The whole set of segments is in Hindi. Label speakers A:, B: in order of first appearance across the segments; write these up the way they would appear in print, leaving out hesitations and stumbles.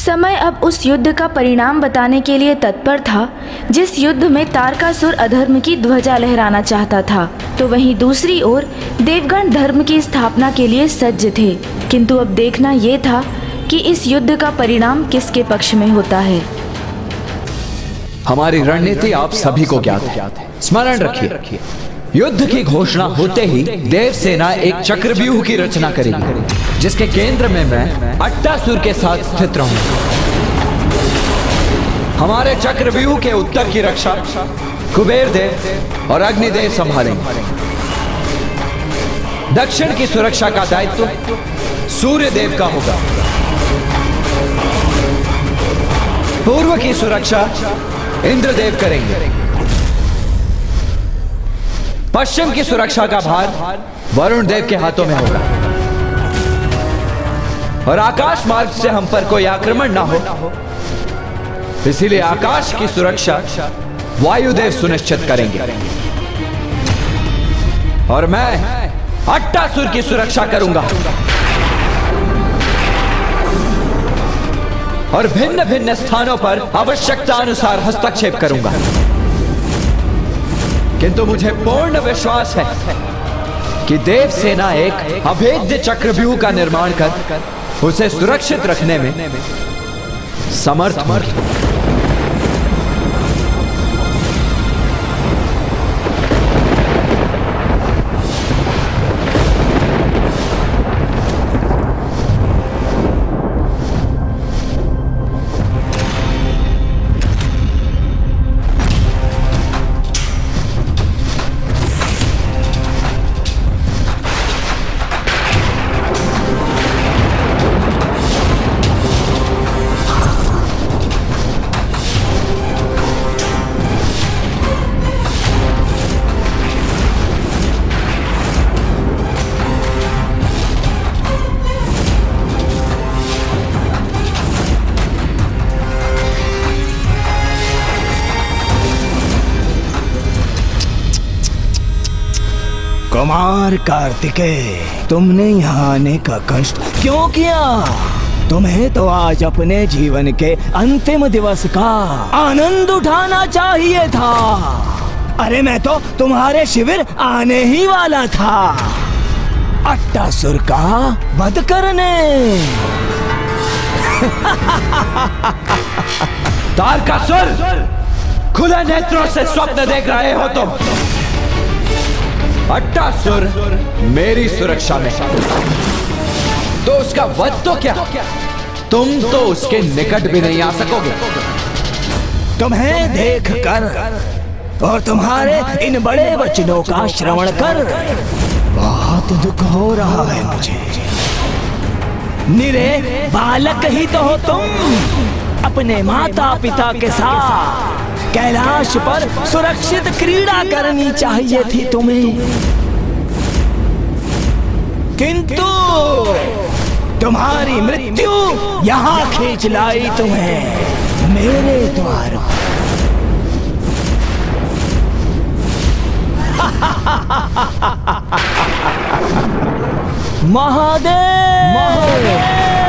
A: समय अब उस युद्ध का परिणाम बताने के लिए तत्पर था जिस युद्ध में तारकासुर अधर्म की ध्वजा लहराना चाहता था, तो वहीं दूसरी ओर देवगण धर्म की स्थापना के लिए सज्ज थे। किंतु अब देखना ये था कि इस युद्ध का परिणाम किसके पक्ष में होता है।
B: हमारी रणनीति आप सभी को ज्ञात है। स्मरण रखिए, युद्ध की घोषणा होते ही देव सेना एक चक्रव्यूह की रचना करेगी, जिसके केंद्र में मैं अट्टासुर के साथ स्थित रहूंगा। हमारे चक्रव्यूह के उत्तर की रक्षा कुबेर देव और अग्निदेव संभालेंगे। दक्षिण की सुरक्षा का दायित्व सूर्य देव का होगा। पूर्व की सुरक्षा इंद्रदेव करेंगे। पश्चिम की सुरक्षा का भार वरुण देव के हाथों में होगा। और आकाश मार्ग से हम पर कोई आक्रमण ना हो, इसीलिए आकाश की सुरक्षा वायुदेव सुनिश्चित करेंगे। और मैं अट्टासुर की सुरक्षा करूंगा और भिन्न भिन्न स्थानों पर आवश्यकता अनुसार हस्तक्षेप करूंगा। किंतु मुझे पूर्ण विश्वास है कि देव सेना एक अभेद्य चक्रव्यूह का निर्माण कर उसे सुरक्षित रखने में समर्थ होगी।
C: कुमार कार्तिकेय, तुमने यहाँ आने का कष्ट क्यों किया? तुम्हें तो आज अपने जीवन के अंतिम दिवस का आनंद उठाना चाहिए था। अरे मैं तो तुम्हारे शिविर आने ही वाला था, अट्टासुर का वध करने।
B: तारकासुर, खुले नेत्रों से स्वप्न देख रहे हो तुम। अट्टासुर मेरी सुरक्षा में, तो उसका वध तो क्या, तुम तो उसके निकट भी नहीं आ सकोगे।
C: तुम्हें देखकर और तुम्हारे इन बड़े वचनों का श्रवण कर बहुत दुख हो रहा है मुझे। निरे बालक ही तो हो तुम। अपने माता पिता के साथ कैलाश पर सुरक्षित क्रीड़ा करनी चाहिए थी तुम्हें, किंतु तुम्हारी मृत्यु यहाँ खींच लाई तुम्हें मेरे द्वार। महादेव,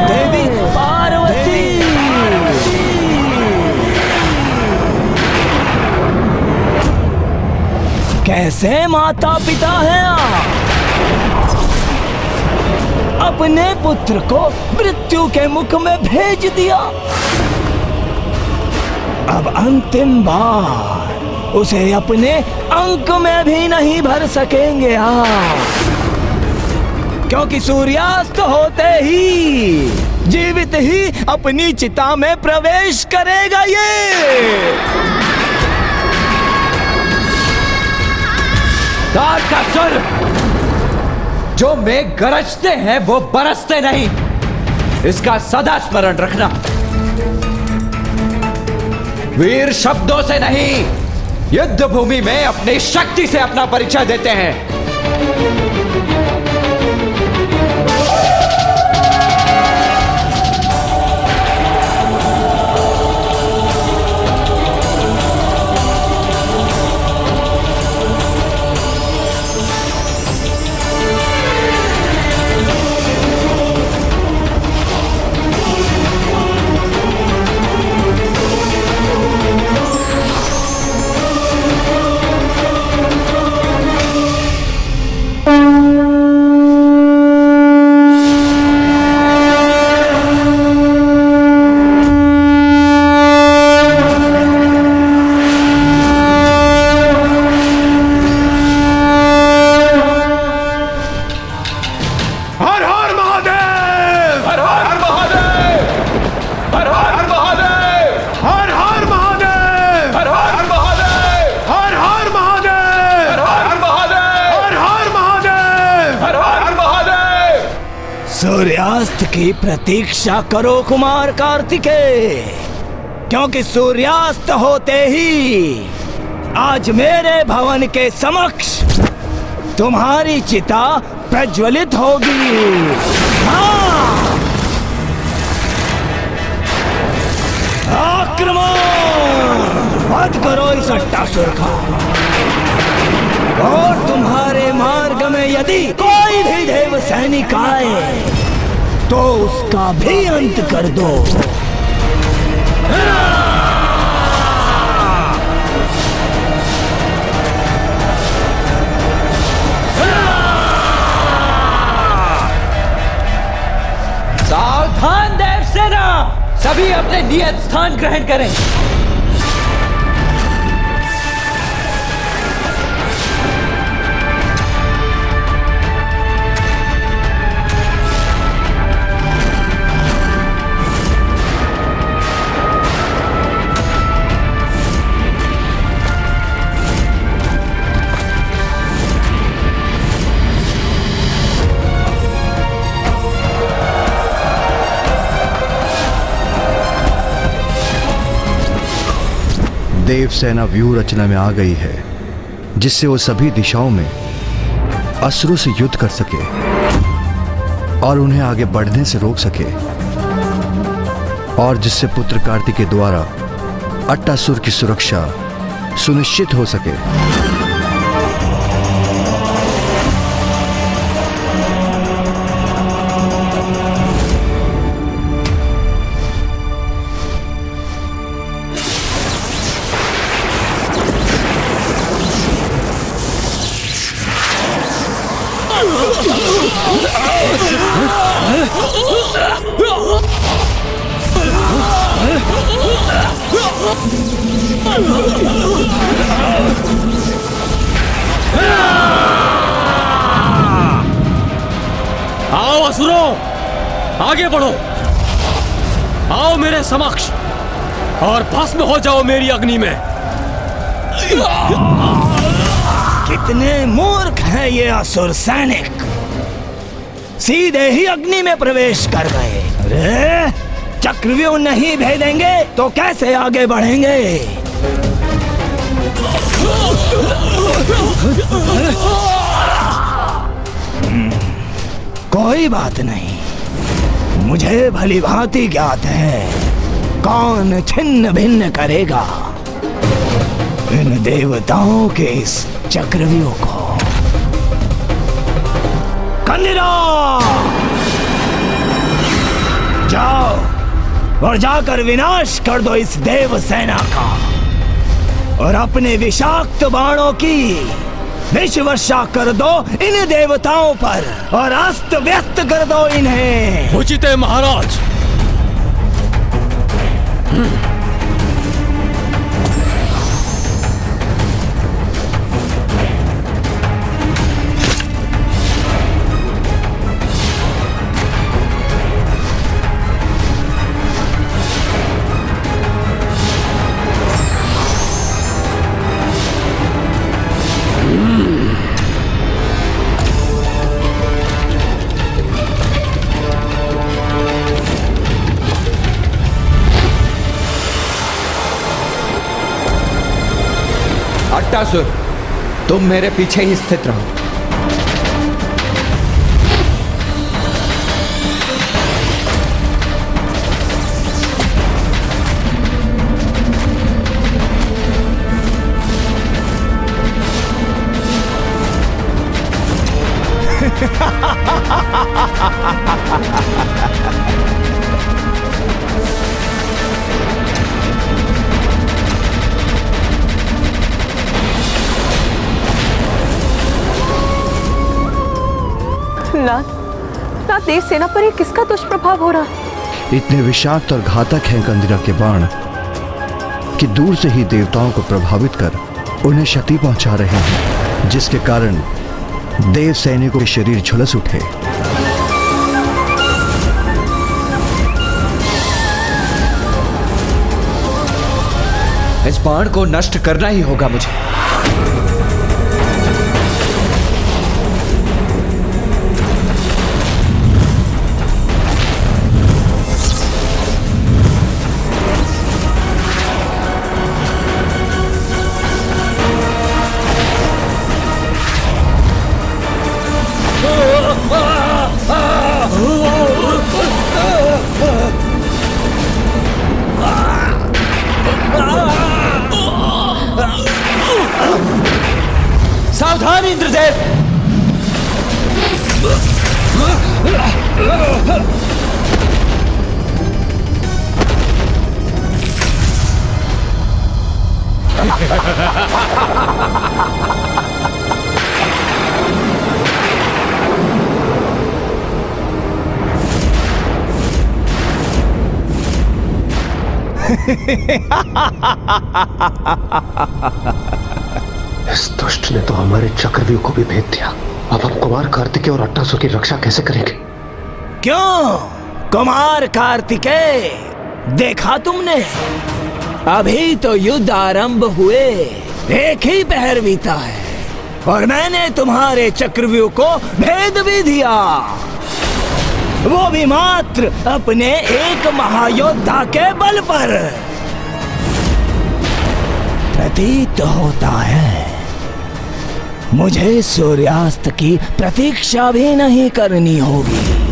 C: देवी पार्वती, कैसे माता पिता हैं आप? अपने पुत्र को मृत्यु के मुख में भेज दिया। अब अंतिम बार उसे अपने अंक में भी नहीं भर सकेंगे आप, क्योंकि सूर्यास्त होते ही जीवित ही अपनी चिता में प्रवेश करेगा ये।
B: तारकासुर, जो मेघ गरजते हैं वो बरसते नहीं, इसका सदा स्मरण रखना। वीर शब्दों से नहीं, युद्ध भूमि में अपनी शक्ति से अपना परिचय देते हैं।
C: की प्रतीक्षा करो कुमार कार्तिकेय, क्योंकि सूर्यास्त होते ही आज मेरे भवन के समक्ष तुम्हारी चिता प्रज्वलित होगी। हाँ! आक्रमण! वध करो इस अट्टासुर का, और तुम्हारे मार्ग में यदि कोई भी देव सैनिक आए तो उसका भी अंत कर दो।
B: सावधान देवसेना, सभी अपने नियत स्थान ग्रहण करें।
D: देव सेना व्यूह रचना में आ गई है, जिससे वो सभी दिशाओं में असुरों से युद्ध कर सके और उन्हें आगे बढ़ने से रोक सके, और जिससे पुत्र कार्तिकेय द्वारा अट्टासुर की सुरक्षा सुनिश्चित हो सके।
E: आओ असुरों, आगे बढ़ो, आओ मेरे समक्ष और भस्म हो जाओ मेरी अग्नि में।
C: कितने मूर्ख हैं ये असुर सैनिक, सीधे ही अग्नि में प्रवेश कर गए। अरे चक्रव्यूह नहीं भेदेंगे तो कैसे आगे बढ़ेंगे? कोई बात नहीं, मुझे भली भांति ज्ञात है कौन छिन्न भिन्न करेगा इन देवताओं के इस चक्रव्यूह को। कंदिरा, जाओ और जाकर विनाश कर दो इस देव सेना का, और अपने विषाक्त बाणों की विष वर्षा कर दो इन देवताओं पर और अस्त व्यस्त कर दो इन्हें।
E: उचित है महाराज।
B: अट्टासुर, तुम मेरे पीछे ही स्थित रहो।
F: नाथ, देव सेना पर ये किसका दुष्प्रभाव हो रहा?
D: इतने विषाक्त और घातक हैं कंदिरा के बाण कि दूर से ही देवताओं को प्रभावित कर उन्हें क्षति पहुंचा रहे हैं, जिसके कारण देव सैनिकों के शरीर झुलस उठे।
B: इस बाण को नष्ट करना ही होगा मुझे।
G: इस दुष्ट ने तो हमारे चक्रव्यूह को भी भेद दिया। अब हम कुमार कार्तिकेय और अट्टासुर की रक्षा कैसे करेंगे?
C: क्यों कुमार कार्तिकेय, देखा तुमने? अभी तो युद्ध आरंभ हुए एक ही पहर बीता है और मैंने तुम्हारे चक्रव्यूह को भेद भी दिया, वो भी मात्र अपने एक महायोद्धा के बल पर। प्रतीत होता है मुझे सूर्यास्त की प्रतीक्षा भी नहीं करनी होगी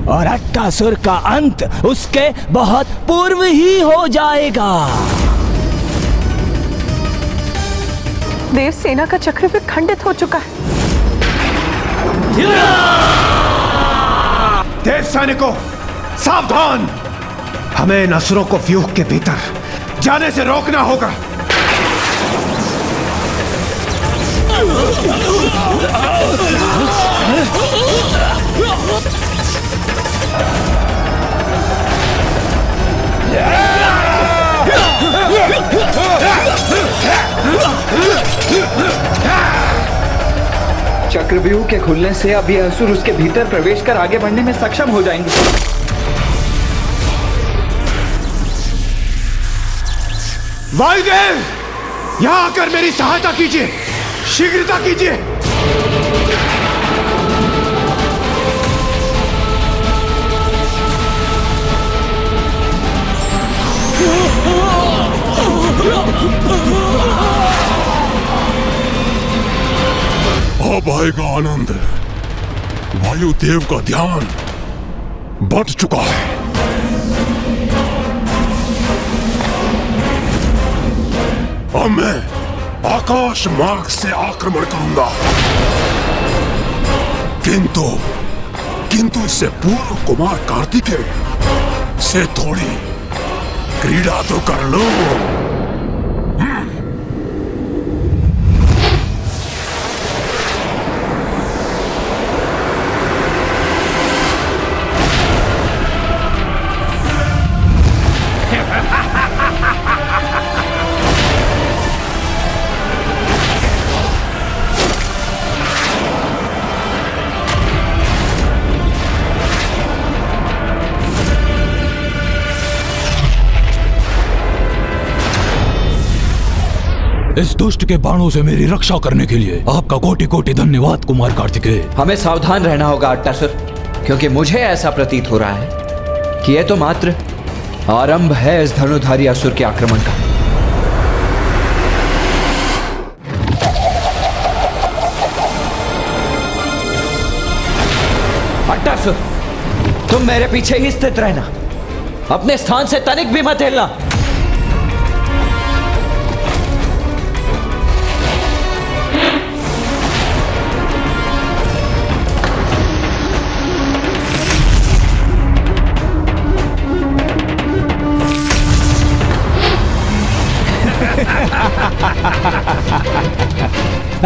C: और अट्टासुर का अंत उसके बहुत पूर्व ही हो जाएगा।
F: देव सेना का चक्रव्यूह खंडित हो चुका है।
G: देव सैनिकों, सावधान! हमें इन असुरों को व्यूह के भीतर जाने से रोकना होगा।
B: चक्रव्यूह के खुलने से अब ये असुर उसके भीतर प्रवेश कर आगे बढ़ने में सक्षम हो जाएंगे।
G: वायुदेव, यहां आकर मेरी सहायता कीजिए, शीघ्रता कीजिए।
H: अब आएगा आनंद। वायुदेव का ध्यान बढ़ चुका है। अब मैं आकाश मार्ग से आक्रमण करूंगा, किंतु इससे पूर्व कुमार कार्तिकेय से थोड़ी क्रीड़ा तो कर लो।
I: इस दुष्ट के बाणों से मेरी रक्षा करने के लिए आपका कोटि कोटि धन्यवाद कुमार कार्तिकेय।
B: हमें सावधान रहना होगा अट्टासुर, क्योंकि मुझे ऐसा प्रतीत हो रहा है कि यह तो मात्र आरंभ है इस धनुधारी असुर के आक्रमण का। अट्टासुर, तुम मेरे पीछे ही स्थित रहना, अपने स्थान से तनिक भी मत हिलना।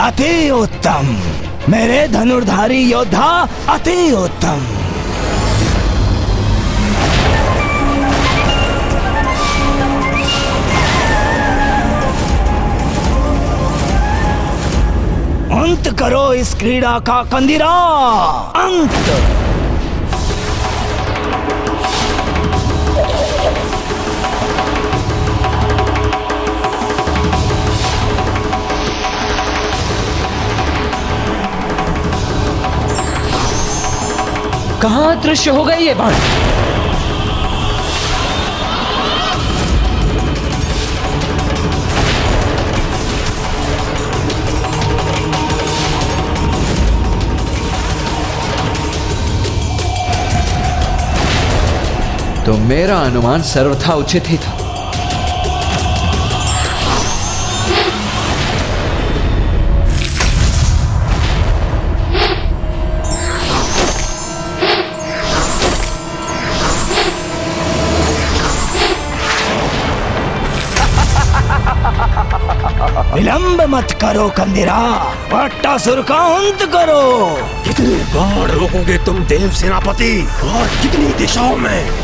C: अति उत्तम मेरे धनुर्धारी योद्धा, अति उत्तम। अंत करो इस क्रीड़ा का कंदिरा, अंत।
B: कहां अदृश्य हो गई ये बाण? तो मेरा अनुमान सर्वथा उचित ही था।
C: विलंब मत करो कंदिरा, अट्टासुर का अंत करो।
H: कितनी बार रोकोगे तुम देव सेनापति, और कितनी दिशाओं में?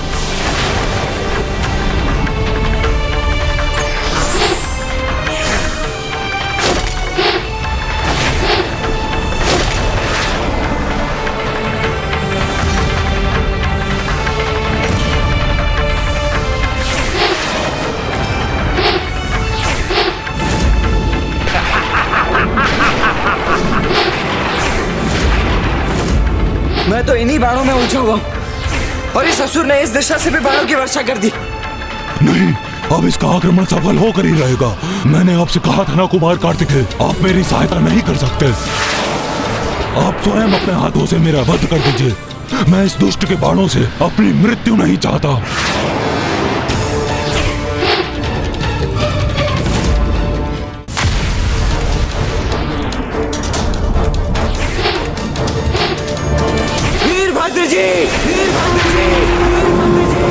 B: मैं तो इन्हीं बाणों में उलझा हुआ हूं, और इस असुर ने इस दिशा से भी बाणों की वर्षा कर दी।
I: नहीं, अब इसका आक्रमण सफल होकर ही रहेगा। मैंने आपसे कहा था ना कुमार कार्तिकेय, आप मेरी सहायता नहीं कर सकते। आप स्वयं अपने हाथों से मेरा वध कर दीजिए। मैं इस दुष्ट के बाणों से अपनी मृत्यु नहीं चाहता।
B: वीरभद्र जी, वीरभद्र जी, वीरभद्र जी।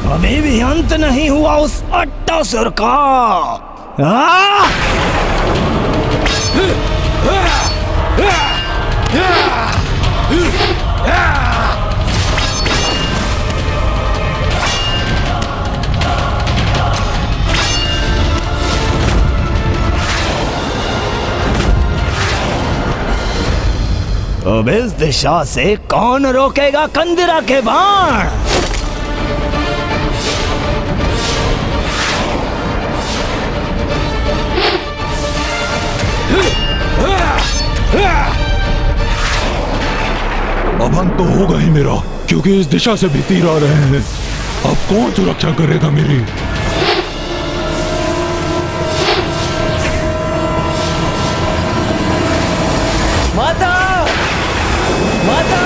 C: अभी भी अंत नहीं हुआ उस अट्टासुर का। अब इस दिशा से कौन रोकेगा कंदिरा के बाण?
I: अब अंत तो होगा ही मेरा, क्योंकि इस दिशा से भी तीर आ रहे हैं। अब कौन सुरक्षा करेगा मेरी?
B: माता, माता।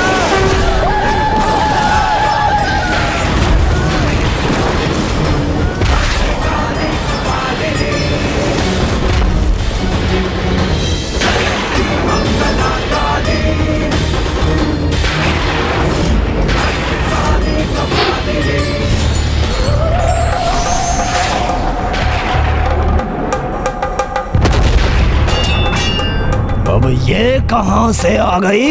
C: अब ये कहां से आ गई?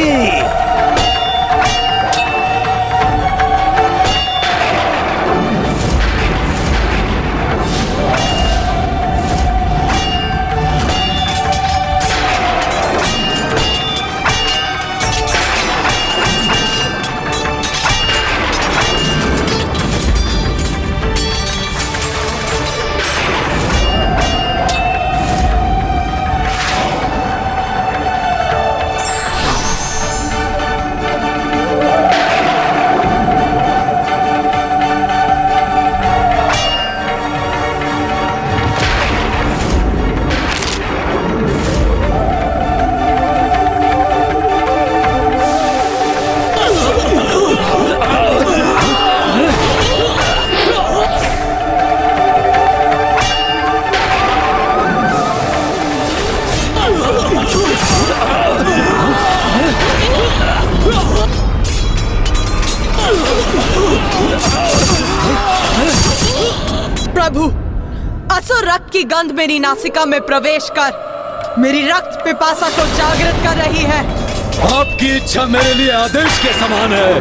F: प्रभु, असुर रक्त की गंध मेरी नासिका में प्रवेश कर
J: मेरी रक्त पिपासा को जागृत कर रही है।
E: आपकी इच्छा मेरे लिए आदेश के समान है।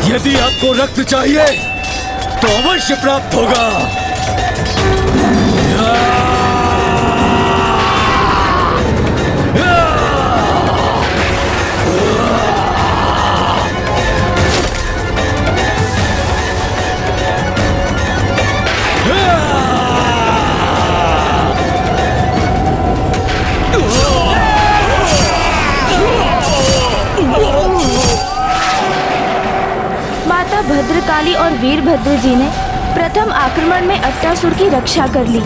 E: यदि आपको रक्त चाहिए तो अवश्य प्राप्त होगा।
A: माता भद्रकाली और वीरभद्र जी ने प्रथम आक्रमण में अट्टासुर की रक्षा कर ली,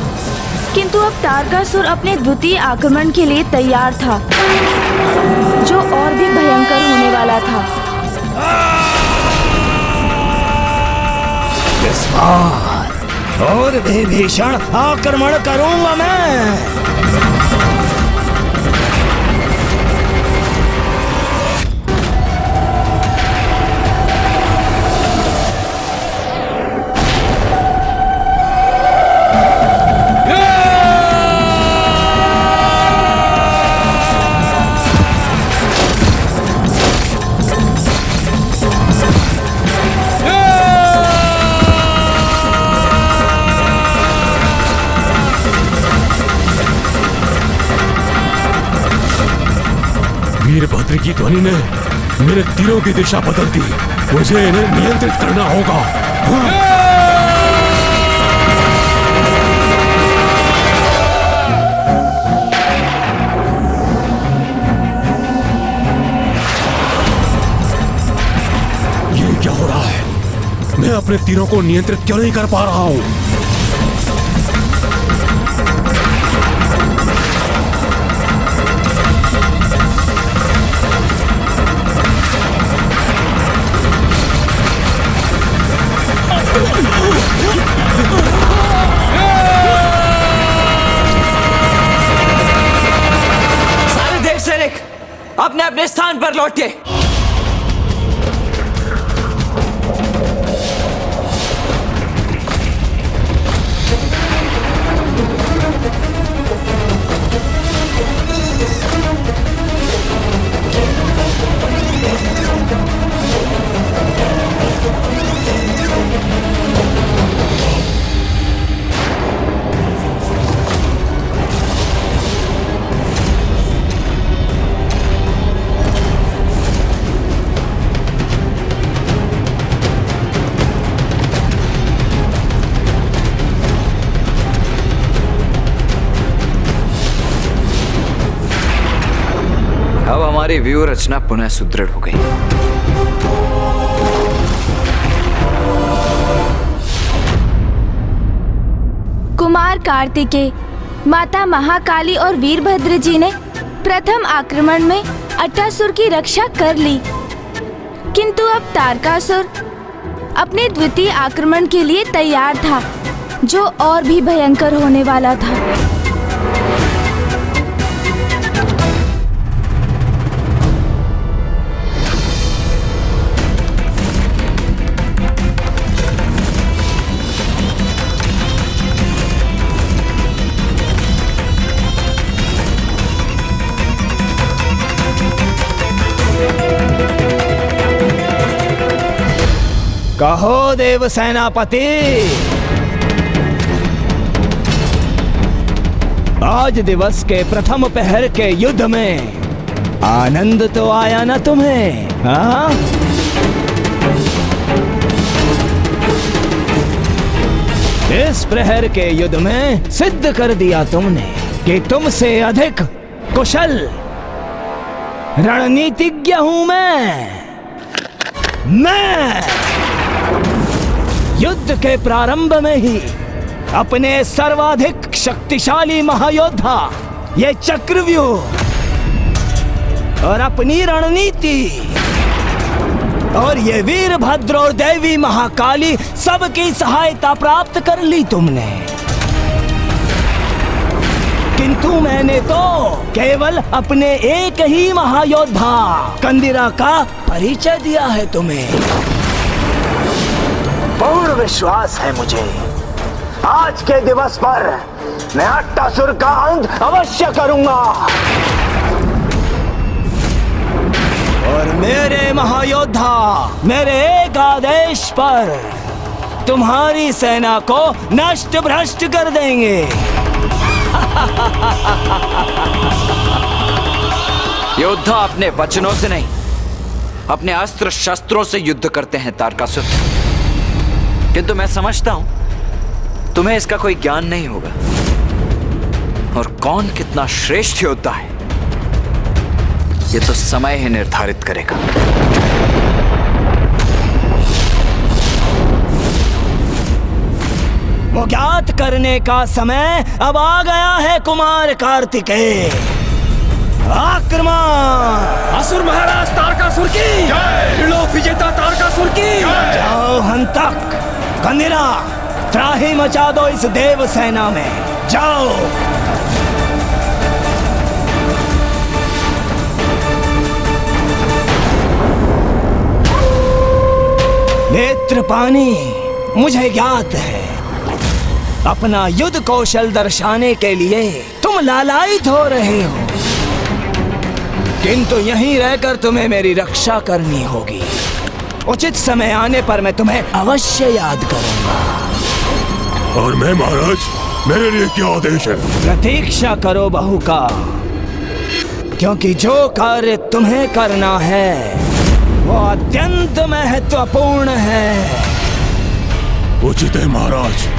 A: किंतु अब तारकासुर अपने द्वितीय आक्रमण के लिए तैयार था, जो और भी भयंकर होने वाला था।
C: इस बार और भी भीषण आक्रमण करूंगा मैं।
E: वीरभद्र की ध्वनि ने मेरे तीरों की दिशा बदल दी। मुझे इन्हें नियंत्रित करना होगा। ये क्या हो रहा है? मैं अपने तीरों को नियंत्रित क्यों नहीं कर पा रहा हूं?
B: सारे देव सैनिक अपने अपने स्थान पर लौटे। अब हमारी व्यूह रचना पुनः सुदृढ़ हो गई।
A: कुमार कार्तिकेय, माता महाकाली और वीरभद्र जी ने प्रथम आक्रमण में अट्टासुर की रक्षा कर ली, किंतु अब तारकासुर अपने द्वितीय आक्रमण के लिए तैयार था, जो और भी भयंकर होने वाला था।
C: कहो देव सेनापति, आज दिवस के प्रथम पहर के युद्ध में आनंद तो आया ना तुम्हें? हाँ? इस प्रहर के युद्ध में सिद्ध कर दिया तुमने कि तुमसे अधिक कुशल रणनीतिज्ञ हूं मैं। युद्ध के प्रारंभ में ही अपने सर्वाधिक शक्तिशाली महायोद्धा, ये चक्रव्यूह और अपनी रणनीति और ये वीरभद्र और देवी महाकाली सबकी सहायता प्राप्त कर ली तुमने, किंतु मैंने तो केवल अपने एक ही महायोद्धा कंदिरा का परिचय दिया है तुम्हें। पूर्ण विश्वास है मुझे आज के दिवस पर मैं अट्टासुर का अंत अवश्य करूंगा और मेरे महायोद्धा मेरे एक आदेश पर तुम्हारी सेना को नष्ट भ्रष्ट कर देंगे।
B: योद्धा अपने वचनों से नहीं, अपने अस्त्र शस्त्रों से युद्ध करते हैं तारकासुर। किंतु मैं समझता हूं तुम्हें इसका कोई ज्ञान नहीं होगा। और कौन कितना श्रेष्ठ योद्धा है ये तो समय ही निर्धारित करेगा।
C: वो ज्ञात करने का समय अब आ गया है कुमार कार्तिकेय। आक्रमण!
E: असुर महाराज तारकासुर की त्रिलोक विजेता तारकासुर की
C: जाओ हंतक, कंदिरा, त्राही मचा दो इस देव सेना में। जाओ। नेत्रपानी, मुझे ज्ञात है अपना युद्ध कौशल दर्शाने के लिए तुम लालायित हो रहे हो, किंतु यहीं रहकर तुम्हें मेरी रक्षा करनी होगी। उचित समय आने पर मैं तुम्हें अवश्य याद करूंगा।
H: और मैं महाराज, मेरे लिए क्या आदेश है?
C: प्रतीक्षा करो बहू का, क्योंकि जो कार्य तुम्हें करना है वो अत्यंत महत्वपूर्ण है।
H: उचित है महाराज।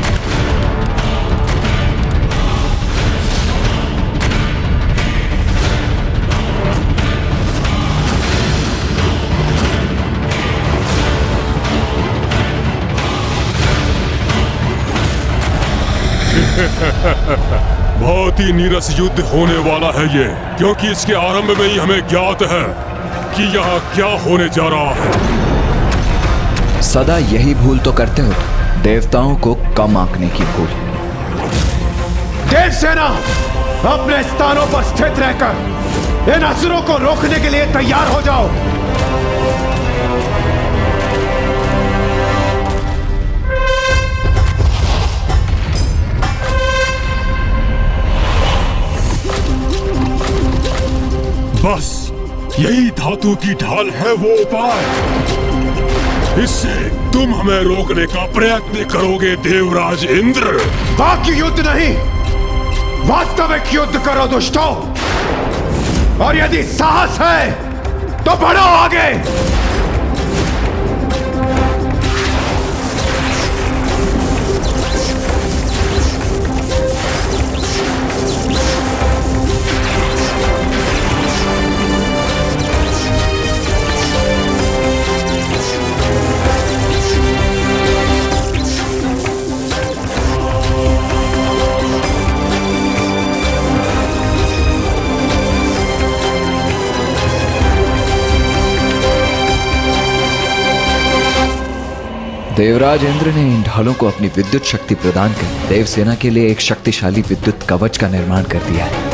H: बहुत ही नीरस युद्ध होने वाला है ये, क्योंकि इसके आरंभ में ही हमें ज्ञात है कि यहाँ क्या होने जा रहा है।
B: सदा यही भूल तो करते हो, देवताओं को कम आंकने की भूल।
G: देवसेना अपने स्थानों पर स्थित रहकर इन असुरों को रोकने के लिए तैयार हो जाओ।
H: बस यही धातु की ढाल है वो उपाय। इससे तुम हमें रोकने का प्रयत्न करोगे देवराज इंद्र।
G: बाकी युद्ध नहीं, वास्तविक युद्ध करो दुष्टों। और यदि साहस है तो बढ़ो आगे।
B: देवराज इंद्र ने इन ढालों को अपनी विद्युत शक्ति प्रदान कर देवसेना के लिए एक शक्तिशाली विद्युत कवच का निर्माण कर दिया है।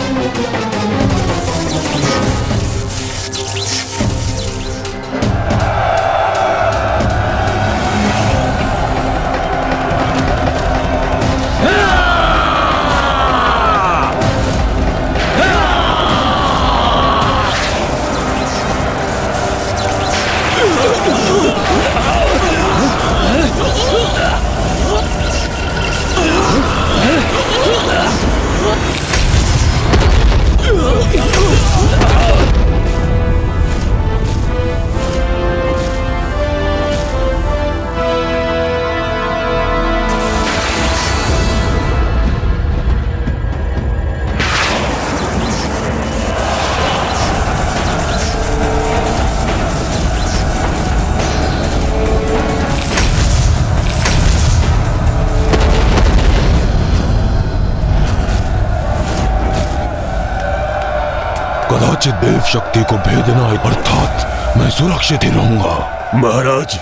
I: कदाचित देव शक्ति को भेदना अर्थात मैं सुरक्षित ही रहूंगा।
H: महाराज,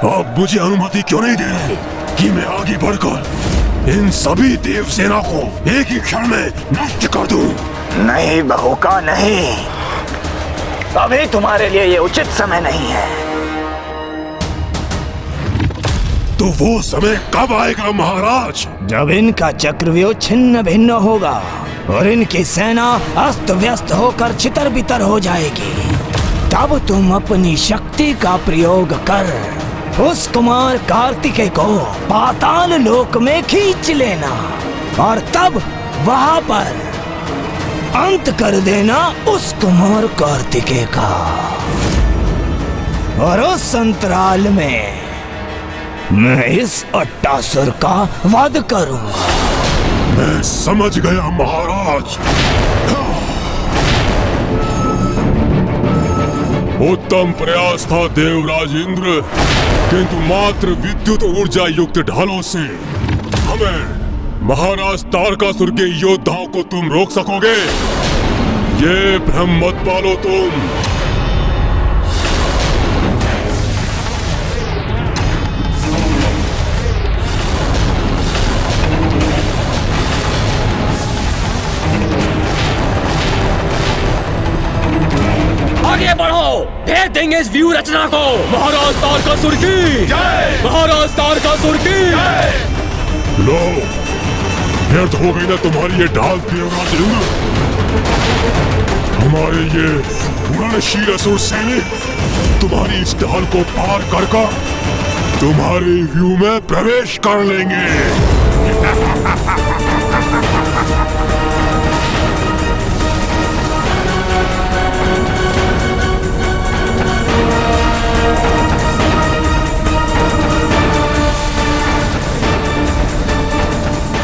H: आप मुझे अनुमति क्यों नहीं दे रहे कि मैं आगे बढ़कर इन सभी देव सेना को एक ही क्षण में नष्ट कर दूं?
C: नहीं बहू का, नहीं, अभी तुम्हारे लिए ये उचित समय नहीं है।
H: तो वो समय कब आएगा महाराज?
C: जब इनका चक्रव्यूह छिन्न भिन्न होगा और इनकी सेना अस्त व्यस्त होकर छितर बितर हो जाएगी, तब तुम अपनी शक्ति का प्रयोग कर उस कुमार कार्तिकेय को पाताल लोक में खींच लेना और तब वहां पर अंत कर देना उस कुमार कार्तिकेय का। और उस अंतराल में मैं इस अट्टासुर का वध करूंगा।
H: मैं समझ गया महाराज। उत्तम प्रयास था देवराज इंद्र, किंतु मात्र विद्युत ऊर्जा युक्त ढालों से हमें महाराज तारकासुर के योद्धाओं को तुम रोक सकोगे? ये भ्रम मत पालो तुम।
E: आगे बढ़ो, भेज देंगे इस व्यू रचना को। महाराज तारकासुर की जय! महाराज तारकासुर की जय!
H: लो, व्यर्थ हो गई ना तुम्हारी ये ढाल देवराज इंद्र। हमारे ये उड़नशील असुर सैनिक तुम्हारी इस ढाल को पार कर तुम्हारे व्यू में प्रवेश कर लेंगे।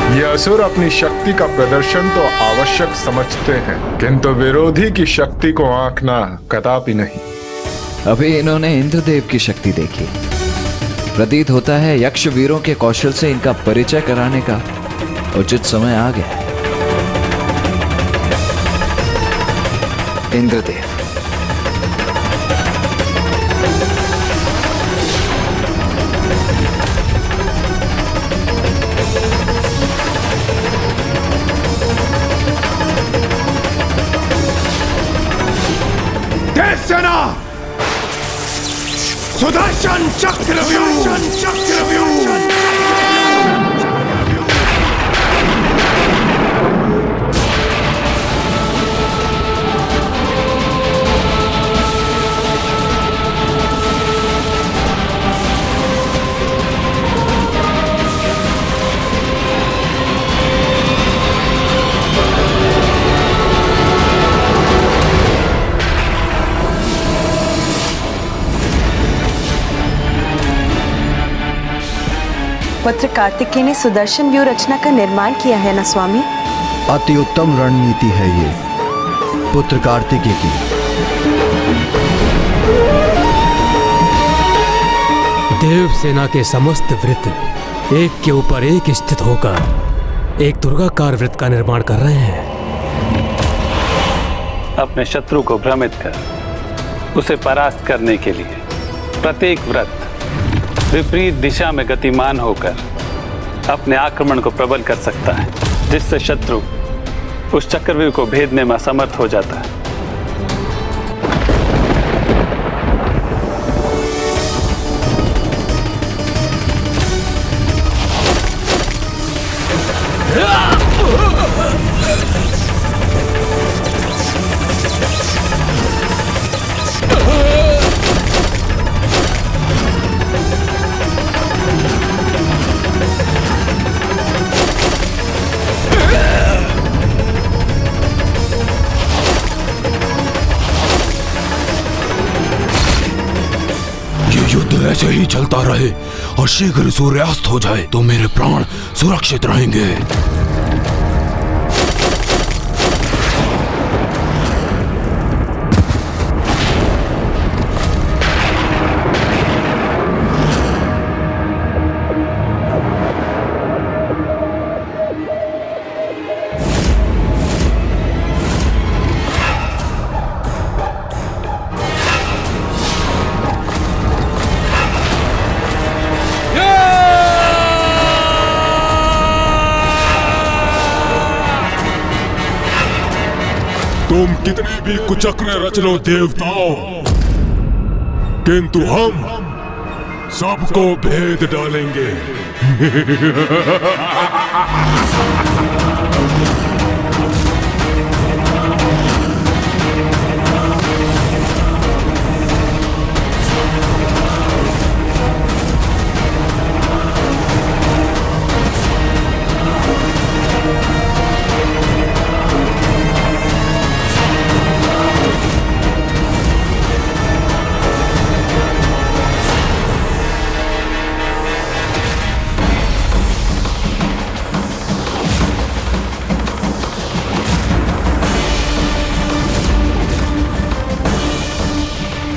K: ये असुर अपनी शक्ति का प्रदर्शन तो आवश्यक समझते हैं, किंतु विरोधी की शक्ति को आंकना कदापि नहीं।
B: अभी इन्होंने इंद्रदेव की शक्ति देखी। प्रतीत होता है यक्ष वीरों के कौशल से इनका परिचय कराने का उचित समय आ गया। इंद्रदेव,
G: सेना सुदर्शन चक्रव्यूह।
F: पुत्र कार्तिकेय ने सुदर्शन व्यूह रचना का निर्माण किया है ना स्वामी?
D: अति उत्तम रणनीति है ये पुत्र कार्तिकेय की।
E: देव सेना के समस्त वृत्त एक के ऊपर एक स्थित होकर एक दुर्गाकार वृत्त का निर्माण कर रहे हैं।
L: अपने शत्रु को भ्रमित कर उसे परास्त करने के लिए प्रत्येक व्रत विपरीत दिशा में गतिमान होकर अपने आक्रमण को प्रबल कर सकता है, जिससे शत्रु उस चक्रव्यूह को भेदने में असमर्थ हो जाता है।
I: ऐसे ही चलता रहे और शीघ्र सूर्यास्त हो जाए तो मेरे प्राण सुरक्षित रहेंगे। तुम कितने भी कुचक्र रच लो देवताओं, किंतु हम
H: सबको भेद डालेंगे।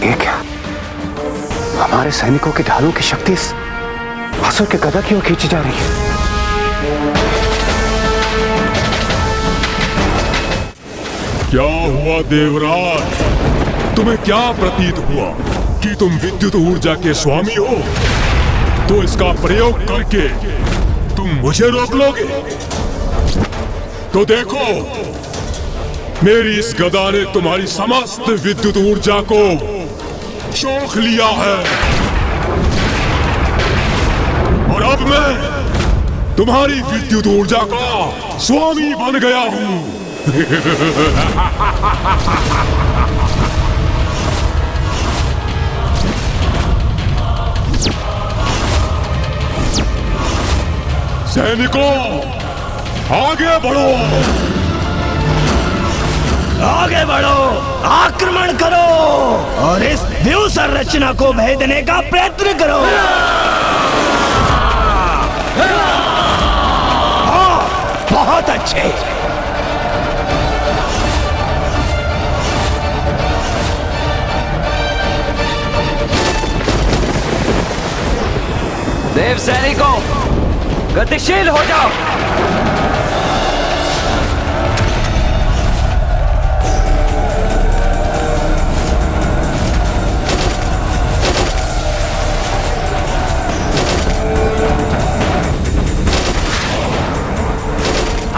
C: ये क्या? हमारे सैनिकों के ढालों की शक्ति इस असुर के गदा की ओर खींची जा रही है।
H: क्या हुआ देवराज? तुम्हें क्या प्रतीत हुआ कि तुम विद्युत ऊर्जा के स्वामी हो? तो इसका प्रयोग करके तुम मुझे रोक लोगे? तो देखो, मेरी इस गदा ने तुम्हारी समस्त विद्युत ऊर्जा को सोख लिया है और अब मैं तुम्हारी विद्युत ऊर्जा का स्वामी बन गया हूं। सैनिकों, आगे बढ़ो,
C: आगे बढ़ो, आक्रमण करो और इस व्यूह संरचना को भेदने का प्रयत्न करो। हाँ, बहुत अच्छे।
B: देव सैनिकों, गतिशील हो जाओ।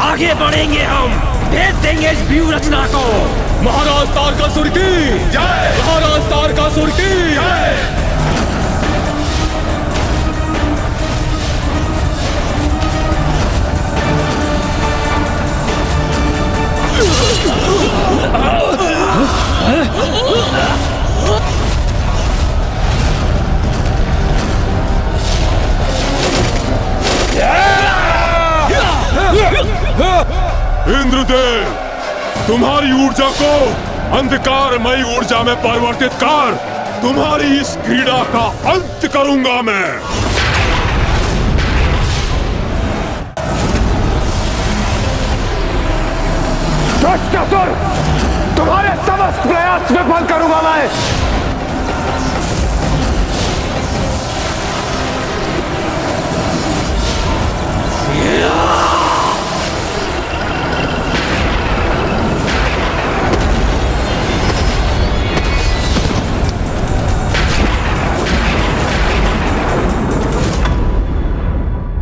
E: आगे बढ़ेंगे हम, भेज देंगे इस व्यूह रचना को। महाराज तारकासुर की जय! महाराज तारकासुर की जय!
H: इंद्रदेव, तुम्हारी ऊर्जा को अंधकारमयी ऊर्जा में परिवर्तित कर तुम्हारी इस क्रीड़ा का अंत करूंगा मैं।
G: दुष्ट असुर, तुम्हारे समस्त प्रयास विफल करूंगा मैं।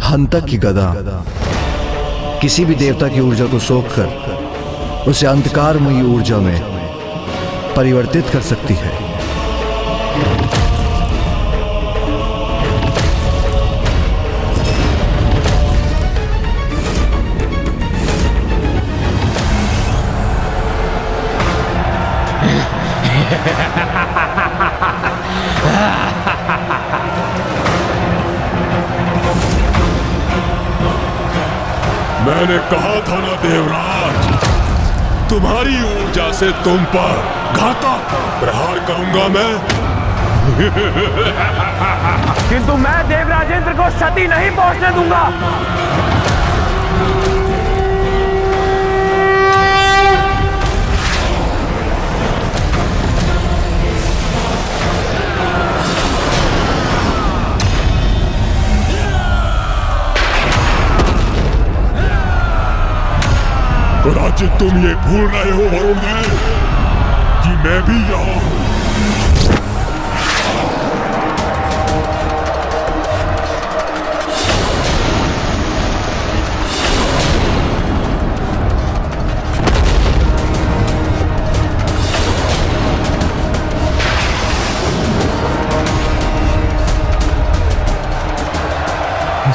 D: हंतक की गदा किसी भी देवता की ऊर्जा को सोखकर उसे अंधकारमयी ऊर्जा में परिवर्तित कर सकती है।
H: मैंने कहा था ना देवराज, तुम्हारी ऊर्जा से तुम पर घातक प्रहार करूंगा मैं।
C: किंतु मैं देवराजेंद्र को क्षति नहीं पहुंचने दूंगा।
H: कदाचित तुम ये भूल रहे हो वरुण देव कि मैं भी यहाँ हूं।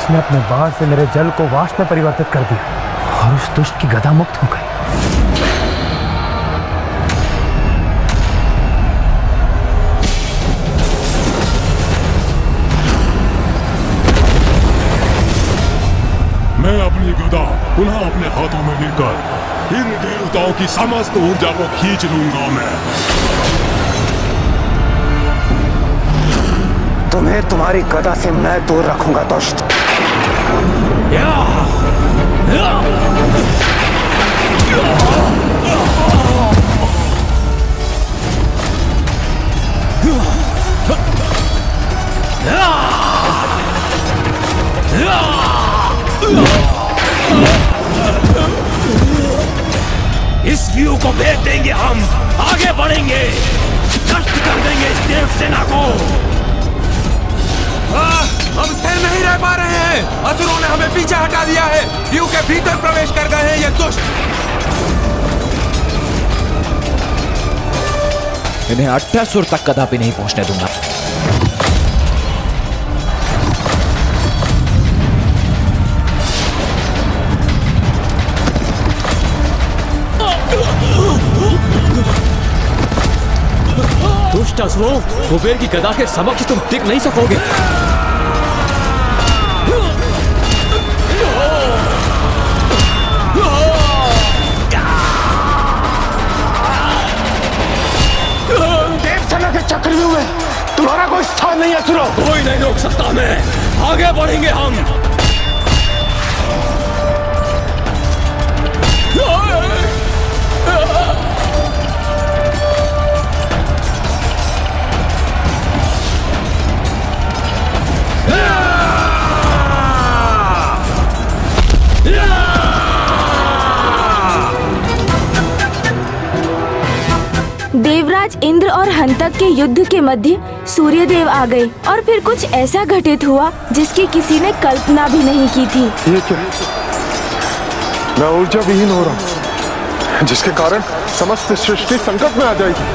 C: उसने अपने बाण से मेरे जल को वाष्प में परिवर्तित कर दिया और उस दुष्ट की गदा मुक्त हो गई।
H: मैं अपनी गदा पुनः अपने हाथों में लेकर इन देवताओं की समस्त ऊर्जा को खींच लूंगा। मैं
C: तुम्हें तुम्हारी गदा से मैं दूर रखूंगा दुष्ट।
E: इस व्यू को भेद देंगे हम, आगे बढ़ेंगे, नष्ट कर देंगे इस देव सेना को।
M: हम स्थिर नहीं रह पा रहे हैं, असुरों ने हमें पीछे हटा दिया है, व्यू के भीतर प्रवेश कर गए हैं ये दुष्ट।
B: इन्हें अट्टासुर तक कदापि नहीं पहुंचने दूंगा।
E: दुष्ट असुरों, कुबेर की गदा के समक्ष तुम टिक नहीं सकोगे।
C: देवसेना के चक्रव्यूह में तुम्हारा कोई स्थान नहीं असुरों।
E: कोई नहीं रोक सकता मैं, आगे बढ़ेंगे हम।
A: देवराज इंद्र और हंतक के युद्ध के मध्य सूर्यदेव आ गए और फिर कुछ ऐसा घटित हुआ जिसकी किसी ने कल्पना भी नहीं की थी।
K: ये क्या? मैं ऊर्जा विहीन हो रहा हूँ, जिसके कारण समस्त सृष्टि संकट में आ जाएगी।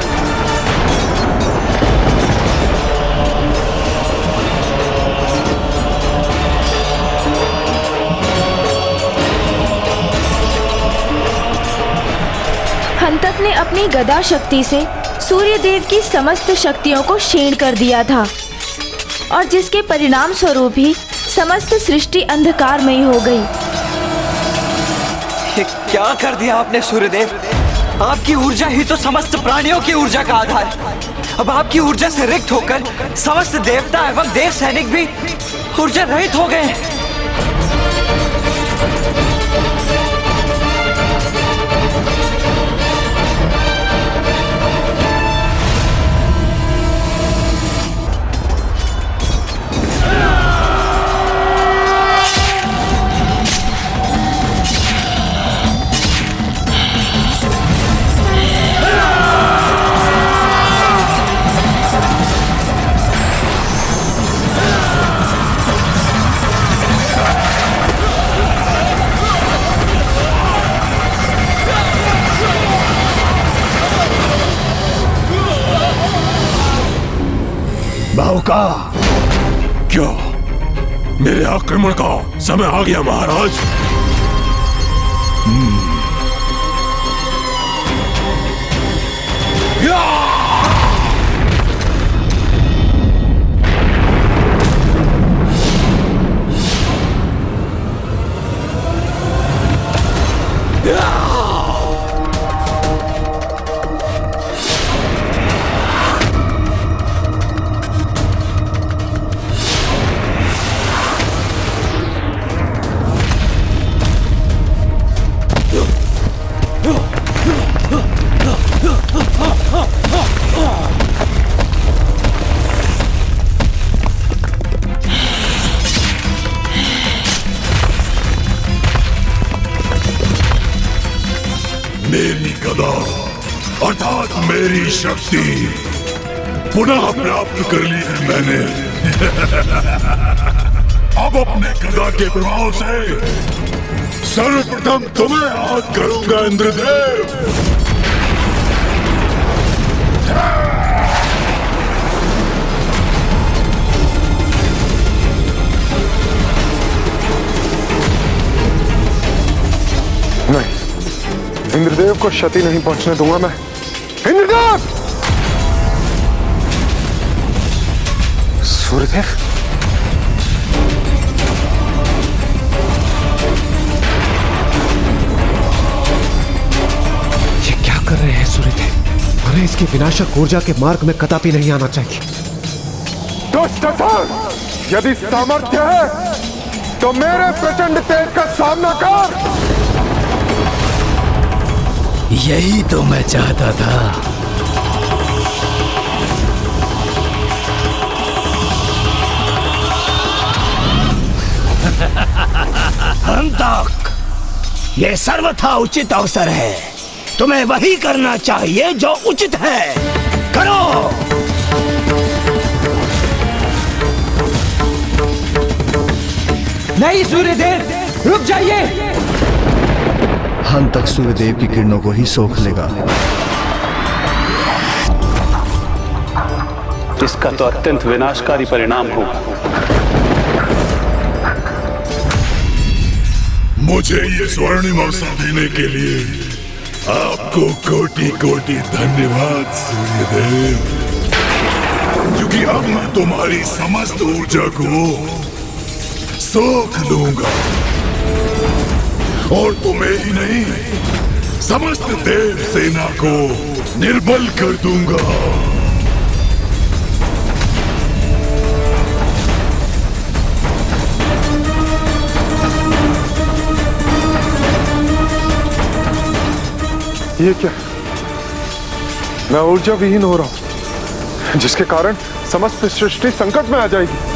A: हंतक ने अपनी गदा शक्ति से सूर्यदेव की समस्त शक्तियों को क्षीण कर दिया था और जिसके परिणाम स्वरूप ही समस्त सृष्टि अंधकारमयी हो गई।
B: ये क्या कर दिया आपने सूर्यदेव? आपकी ऊर्जा ही तो समस्त प्राणियों की ऊर्जा का आधार है। अब आपकी ऊर्जा से रिक्त होकर समस्त देवता एवं देव सैनिक भी ऊर्जा रहित हो गए।
C: बाहुका,
H: क्या मेरे आक्रमण का समय आ गया महाराज? मेरी गदा अर्थात मेरी शक्ति पुनः प्राप्त कर ली है मैंने। अब अपने गदा के प्रभाव से सर्वप्रथम तुम्हें याद करूंगा इंद्रदेव।
K: नहीं, इंद्रदेव को क्षति नहीं पहुंचने दूंगा मैं। इंद्रदेव! सूर्यदेव?
N: ये क्या कर रहे हैं सूर्यदेव? हमें इसकी विनाशक ऊर्जा के मार्ग में कदापि नहीं आना चाहिए।
K: दुष्ट अथर्व, यदि सामर्थ्य है तो मेरे प्रचंड तेज का सामना कर।
C: यही तो मैं चाहता था। अंतक, ये सर्वथा उचित अवसर है। तुम्हें वही करना चाहिए जो उचित है। करो।
B: नहीं सूर्यदेव, रुक जाइए।
D: हंतक सूर्यदेव की किरणों को ही सोख लेगा।
L: इसका तो अत्यंत विनाशकारी परिणाम होगा।
H: मुझे ये स्वर्णिम अवसर देने के लिए आपको कोटि कोटि धन्यवाद सूर्यदेव, क्योंकि अब मैं तुम्हारी समस्त ऊर्जा को सोख लूंगा और तुम्हें ही नहीं, समस्त देव सेना को निर्बल कर दूंगा।
K: ये क्या? मैं ऊर्जा विहीन हो रहा हूं, जिसके कारण समस्त सृष्टि संकट में आ जाएगी।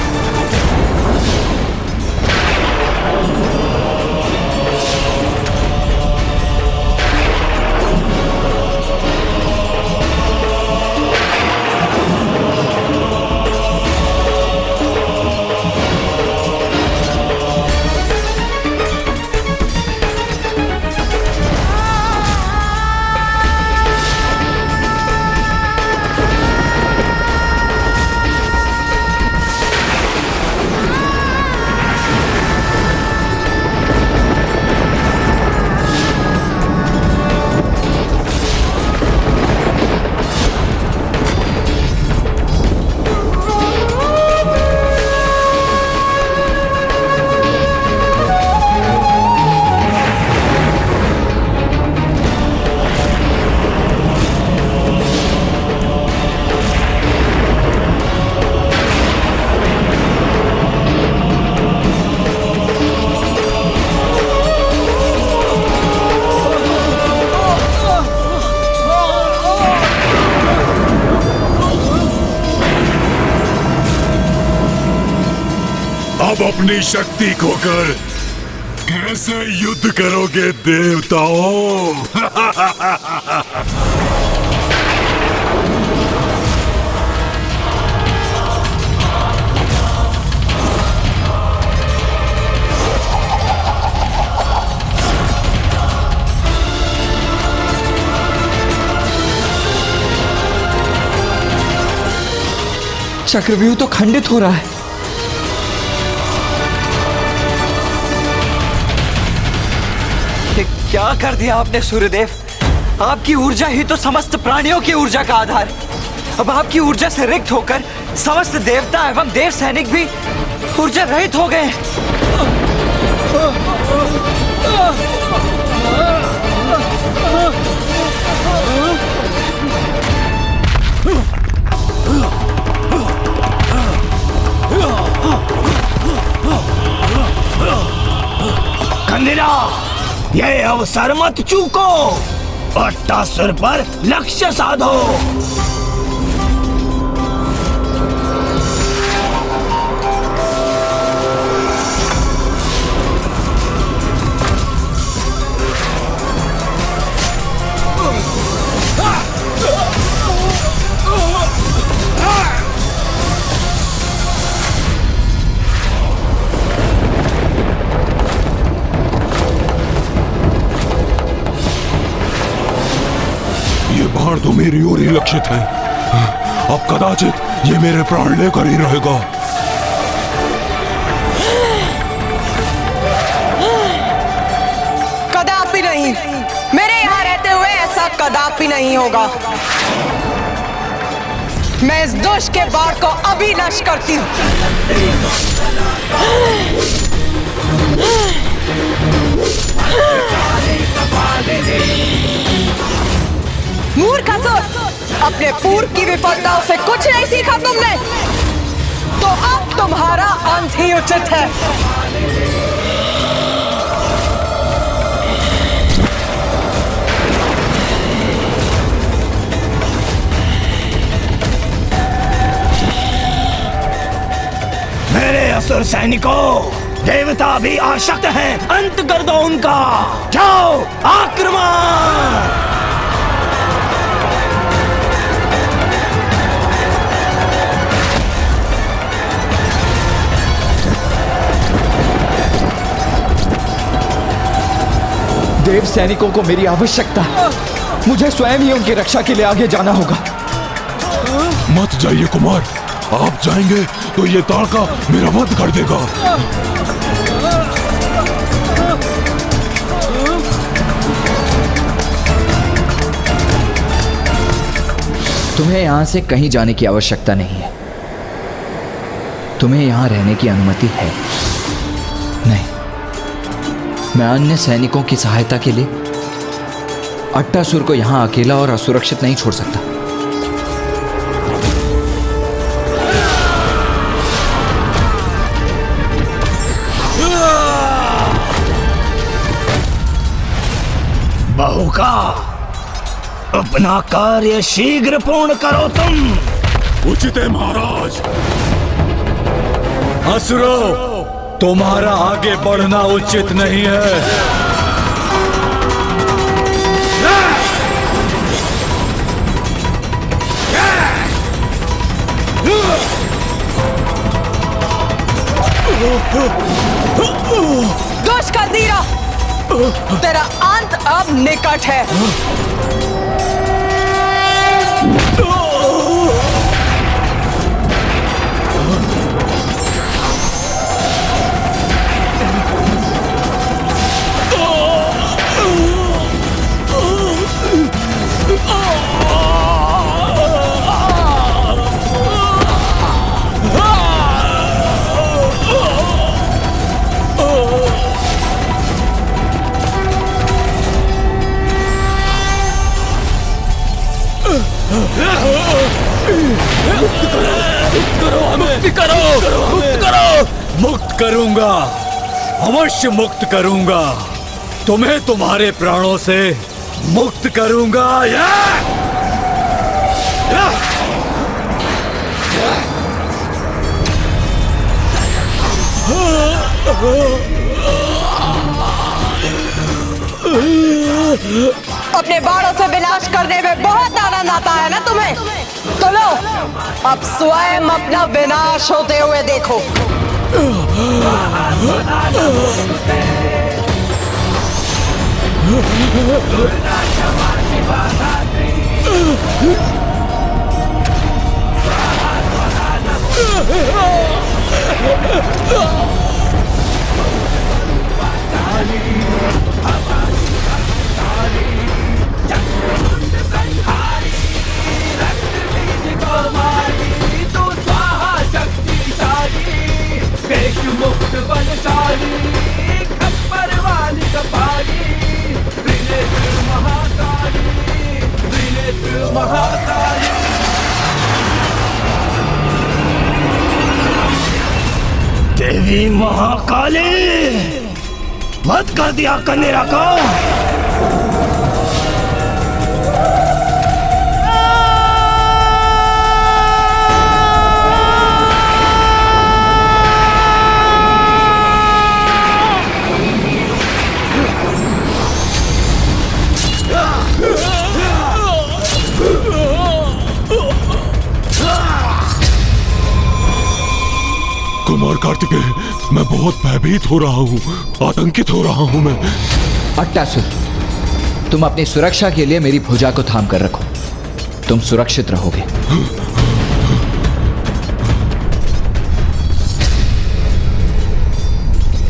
H: अब अपनी शक्ति खोकर कैसे युद्ध करोगे देवताओं?
B: चक्रव्यूह तो खंडित हो रहा है। क्या कर दिया आपने सूर्यदेव? आपकी ऊर्जा ही तो समस्त प्राणियों की ऊर्जा का आधार है। अब आपकी ऊर्जा से रिक्त होकर समस्त देवता एवं देव सैनिक भी ऊर्जा रहित हो गए।
C: कंदिरा, ये अवसर मत चूको। अट्टासुर पर लक्ष्य साधो।
I: बाण तो मेरी ओर ही लक्षित है। अब कदाचित ये मेरे प्राण लेकर ही रहेगा।
J: कदापि नहीं। नहीं। मेरे यहाँ रहते हुए ऐसा कदापि नहीं होगा। मैं इस दुष्ट के बाढ़ को अभी नष्ट करती हूँ। मूर्ख असुर, अपने पूर्व की विफलताओं से कुछ नहीं सीखा तुमने, तो अब तुम्हारा अंत ही उचित है।
C: मेरे असुर सैनिकों, देवता भी आसक्त हैं, अंत कर दो उनका। जाओ, आक्रमण!
B: देव सैनिकों को मेरी आवश्यकता है। मुझे स्वयं ही उनकी रक्षा के लिए आगे जाना होगा।
I: मत जाइए कुमार, आप जाएंगे तो ये ताड़का मेरा वध कर देगा।
B: तुम्हें यहां से कहीं जाने की आवश्यकता नहीं है। तुम्हें यहां रहने की अनुमति है। नहीं, मैं अन्य सैनिकों की सहायता के लिए अट्टासुर को यहां अकेला और असुरक्षित नहीं छोड़ सकता।
C: बहू का अपना कार्य शीघ्र पूर्ण करो तुम।
I: उचित है महाराज।
E: असुरो, तुम्हारा आगे बढ़ना उचित नहीं है।
J: दुष्ट का धीरा, तेरा अंत अब निकट है।
E: मुक्त करूंगा, अवश्य मुक्त करूंगा। तुम्हें तुम्हारे प्राणों से मुक्त करूंगा।
J: अपने बाणों से विनाश करने में बहुत आनंद आता है ना तुम्हें? तो लो, अब स्वयं अपना विनाश होते हुए देखो।
O: मुक्त बलशाली खप्पर वाली कपाली, त्रिनेत्र महाकाली, त्रिनेत्र महाकाली।
C: देवी महाकाली, वध कर दिया कनेरा को।
I: कुमार कार्तिकेय, मैं बहुत भयभीत हो रहा हूँ, आतंकित हो रहा हूँ मैं।
B: अट्टासुर, तुम अपनी सुरक्षा के लिए मेरी भुजा को थाम कर रखो। तुम सुरक्षित रहोगे।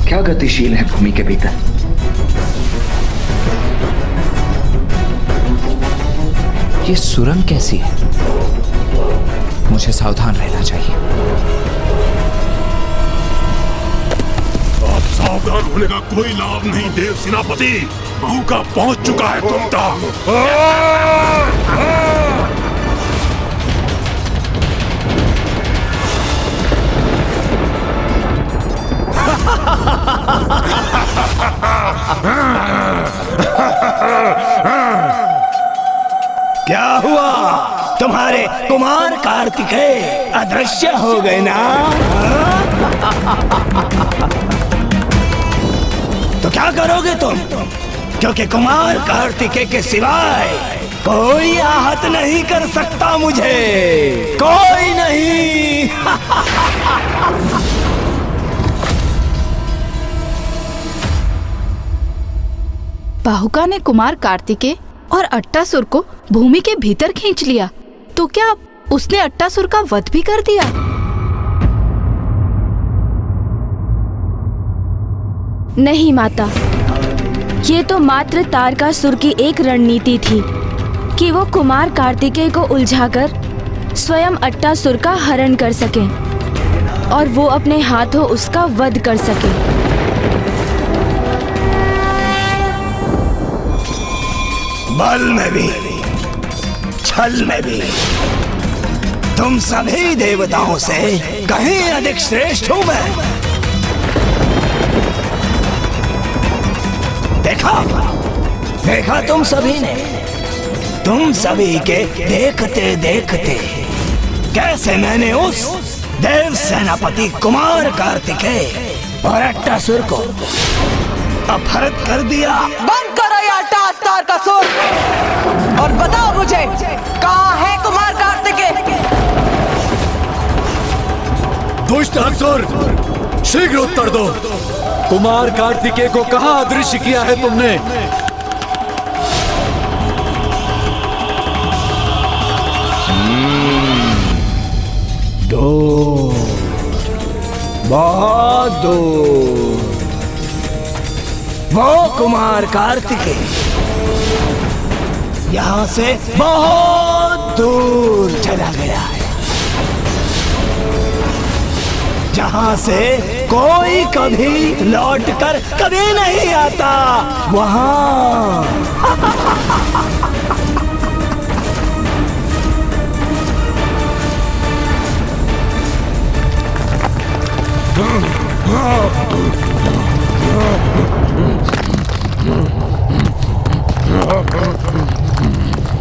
C: क्या गतिशील है भूमि के भीतर?
B: ये सुरंग कैसी है? मुझे सावधान रहना चाहिए।
H: अब सावधान होने का कोई लाभ नहीं देव सेनापति। बहू का पहुंच चुका है तुम तक।
C: क्या हुआ? तुम्हारे कुमार कार्तिकेय अदृश्य हो गए ना? तो क्या करोगे तुम? क्योंकि कुमार कार्तिकेय के सिवाय कोई आहत नहीं कर सकता मुझे, कोई नहीं।
P: बाहुका ने कुमार कार्तिकेय और अट्टासुर को भूमि के भीतर खींच लिया, तो क्या उसने अट्टासुर का वध भी कर दिया?
A: नहीं माता, ये तो मात्र तारकासुर की एक रणनीति थी कि वो कुमार कार्तिकेय को उलझाकर स्वयं अट्टासुर का हरण कर सके और वो अपने हाथों उसका वध कर सके।
C: बल में भी, छल में भी तुम सभी देवताओं से कहीं अधिक श्रेष्ठ हूं मैं। देखा तुम सभी ने, तुम सभी के देखते देखते कैसे मैंने उस देव सेनापति कुमार कार्तिकेय और अट्टासुर को अपहृत कर दिया।
J: बंद करो ये अट्टास तारकासुर और बताओ मुझे कहाँ है कुमार कार्तिकेय?
E: दुष्ट असुर, शीघ्र उत्तर दो। कुमार कार्तिकेय को कहाँ अदृश्य किया है तुमने?
C: दूर, बहुत दूर वो कुमार कार्तिकेय यहाँ से बहुत दूर चला गया है, जहाँ से कोई कभी लौटकर कभी नहीं आता। वहाँ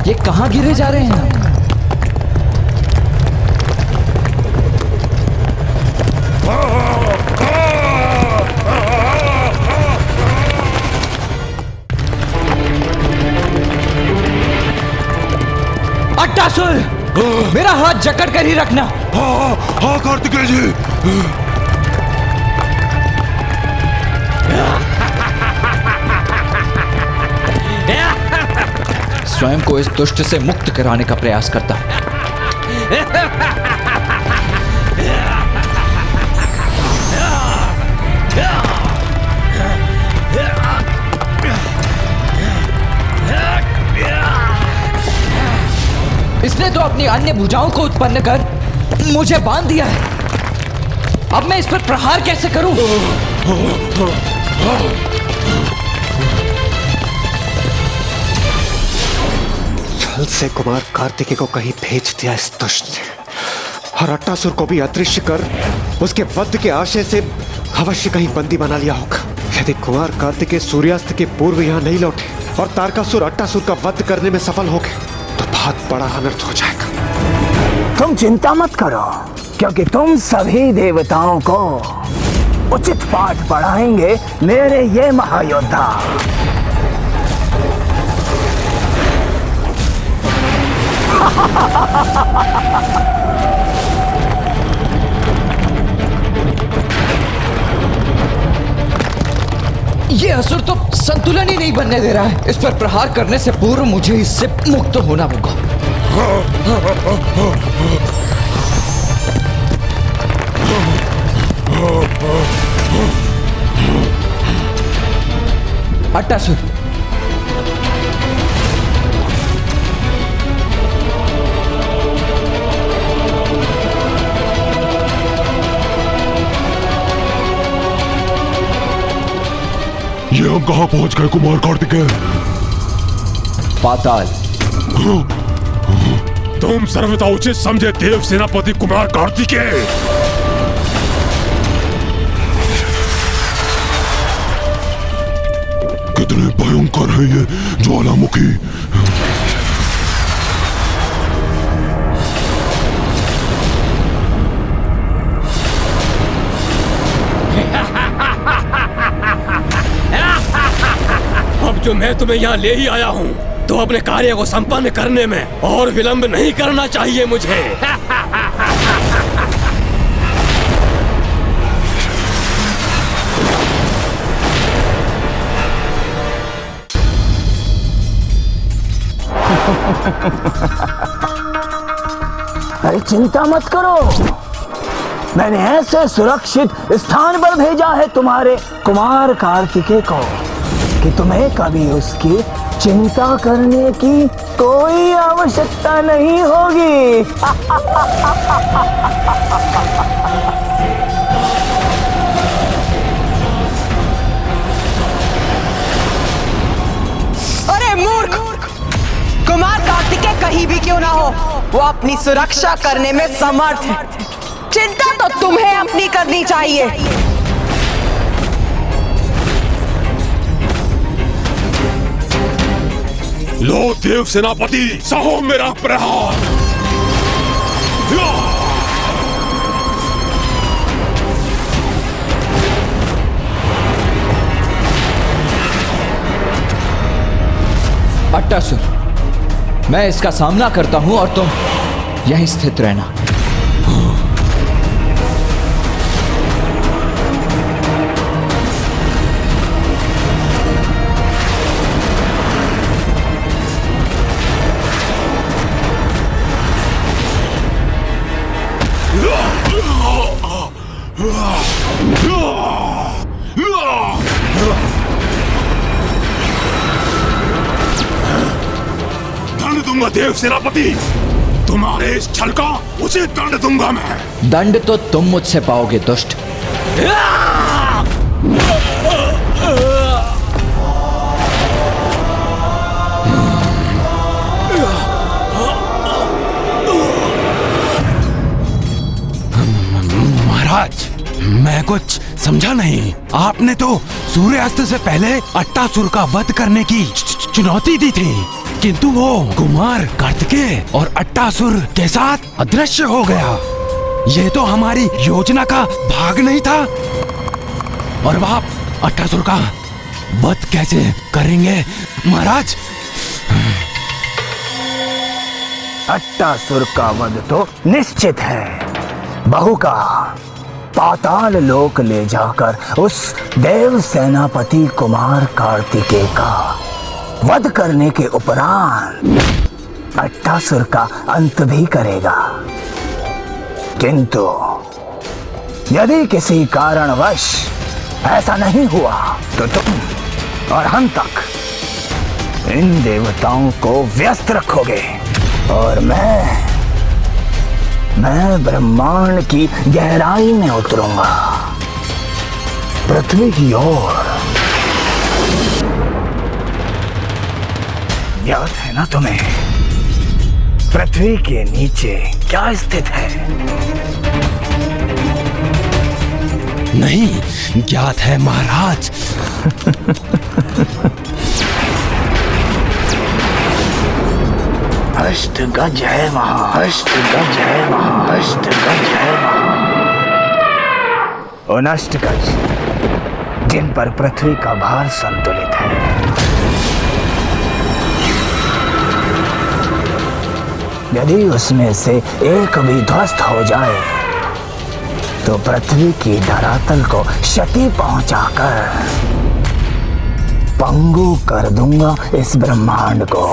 B: ये कहाँ गिरे जा रहे हैं? अट्टासुर, मेरा हाथ जकड़ कर ही रखना।
H: हाँ कार्तिकेय जी।
B: स्वयं को इस दुष्ट से मुक्त कराने का प्रयास करता हूं। इसने तो अपनी अन्य भुजाओं को उत्पन्न कर मुझे बांध दिया है। अब मैं इस पर प्रहार कैसे करूं?
N: छल से कुमार कार्तिकेय को कहीं भेज दिया इस दुष्ट ने, और अट्टासुर को भी अदृश्य कर उसके वध के आशय से अवश्य कहीं बंदी बना लिया होगा। यदि कुमार कार्तिकेय सूर्यास्त के पूर्व यहाँ नहीं लौटे और तारकासुर अट्टासुर का वध करने में सफल हो गए तो बहुत बड़ा अनर्थ हो जाएगा।
C: तुम चिंता मत करो, क्योंकि तुम सभी देवताओं को उचित पाठ पढ़ाएंगे मेरे ये महायोद्धा।
B: ये असुर तो संतुलन ही नहीं बनने दे रहा है। इस पर प्रहार करने से पूर्व मुझे इससे मुक्त होना होगा। अट्टासुर,
I: ये हम कहाँ पहुंच गए कुमार कार्तिकेय?
B: पाताल।
H: तुम सर्वथा उचित समझे देव सेनापति कुमार कार्तिकेय।
I: कितने भयंकर है ये ज्वालामुखी।
E: अब जो मैं तुम्हें यहाँ ले ही आया हूँ, तो अपने कार्य को संपन्न करने में और विलंब नहीं करना चाहिए मुझे।
C: अरे चिंता मत करो, मैंने ऐसे सुरक्षित स्थान पर भेजा है तुम्हारे कुमार कार्तिकेय को कि तुम्हें कभी उसकी चिंता करने की कोई आवश्यकता नहीं होगी।
J: अरे मूर्ख! कुमार कार्तिकेय कहीं भी क्यों ना हो, वो अपनी सुरक्षा करने में समर्थ है। चिंता तो तुम्हें अपनी करनी चाहिए।
H: लो देव सेनापति, सहो मेरा प्रहार।
B: अट्टासुर, मैं इसका सामना करता हूं और तुम यहीं स्थित रहना।
H: दंड दूंगा देव सेनापति, तुम्हारे इस छल का उचित दंड दूंगा मैं।
B: दंड तो तुम मुझसे पाओगे दुष्ट।
M: महाराज, मैं कुछ समझा नहीं। आपने तो सूर्यास्त से पहले अट्टासुर का वध करने की चुनौती दी थी, किंतु वो कुमार कार्तिकेय और अट्टासुर के साथ अदृश्य हो गया। ये तो हमारी योजना का भाग नहीं था। और अब आप अट्टासुर का वध कैसे करेंगे महाराज?
C: अट्टासुर का वध तो निश्चित है। बहू का पाताल लोक ले जाकर उस देव सेनापति कुमार कार्तिकेय का वध करने के उपरांत अट्टासुर का अंत भी करेगा। किंतु यदि किसी कारणवश ऐसा नहीं हुआ तो तुम और हम तक इन देवताओं को व्यस्त रखोगे और मैं ब्रह्मांड की गहराई में उतरूंगा, पृथ्वी की ओर। याद है ना तुम्हें, पृथ्वी के नीचे क्या स्थित है?
M: नहीं ज्ञात है महाराज।
C: अष्टगज है वहां, अष्टगज है वहां, अष्टगज है वहां। उन अष्टगज जिन पर पृथ्वी का भार संतुलित है। यदि उसमें से एक भी ध्वस्त हो जाए तो पृथ्वी की धरातल को क्षति पहुंचाकर पंगु कर दूंगा इस ब्रह्मांड को।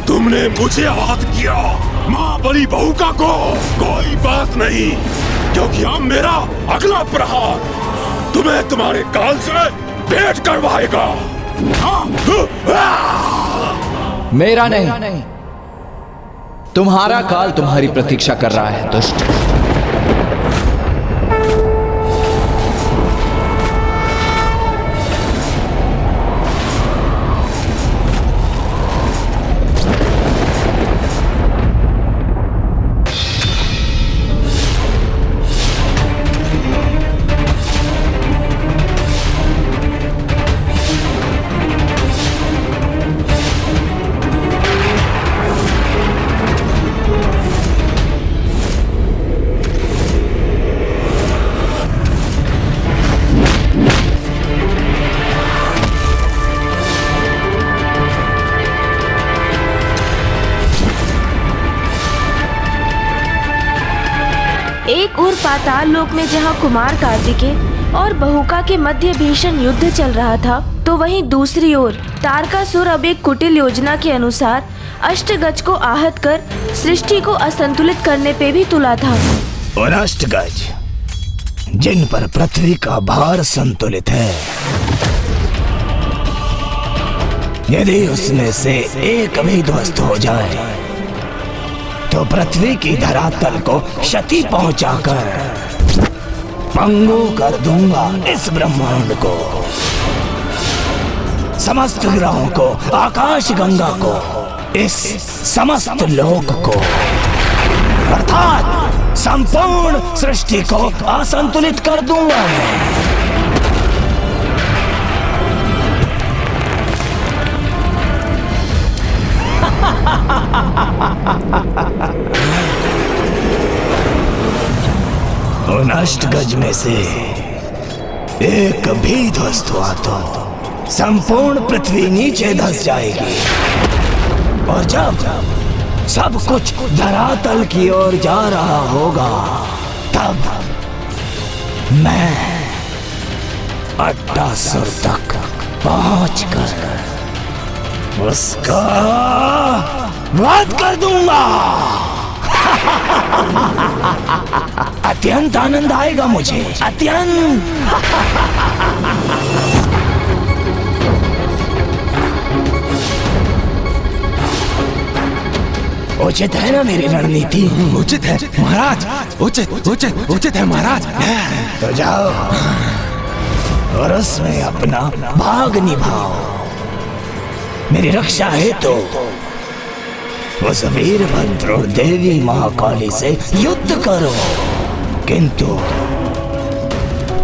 H: तुमने मुझे आहत किया, मां बली बहू का को कोई बात नहीं, क्योंकि अब मेरा अगला प्रहार तुम्हें तुम्हारे काल से भेंट करवाएगा।
B: मेरा नहीं, तुम्हारा काल तुम्हारी प्रतीक्षा कर रहा है दुष्ट।
A: एक ओर पाताल लोक में जहां कुमार कार्तिकेय और बहुका के मध्य भीषण युद्ध चल रहा था, तो वहीं दूसरी ओर तारकासुर अब एक कुटिल योजना के अनुसार अष्टगज को आहत कर सृष्टि को असंतुलित करने पे भी तुला था।
C: और अष्टगज जिन पर पृथ्वी का भार संतुलित है, यदि उसमें से एक भी ध्वस्त हो जाए तो पृथ्वी की धरातल को क्षति पहुंचाकर पंगु कर दूंगा इस ब्रह्मांड को, समस्त ग्रहों को, आकाश गंगा को, इस समस्त लोक को, अर्थात संपूर्ण सृष्टि को असंतुलित कर दूंगा मैं। उन अष्टगज में से एक भी ध्वस्त हुआ तो संपूर्ण पृथ्वी नीचे धंस जाएगी, और जब सब कुछ धरातल की ओर जा रहा होगा, तब मैं अट्टासुर तक पहुंचकर उसका वध कर दूंगा। अत्यंत आनंद आएगा मुझे, अत्यंत। उचित है ना मेरी रणनीति?
M: उचित है महाराज, उचित उचित उचित है महाराज।
C: तो जाओ और उसमें अपना भाग निभाओ। मेरी रक्षा है तो उस वीरभद्र और देवी महाकाली से युद्ध करो, किंतु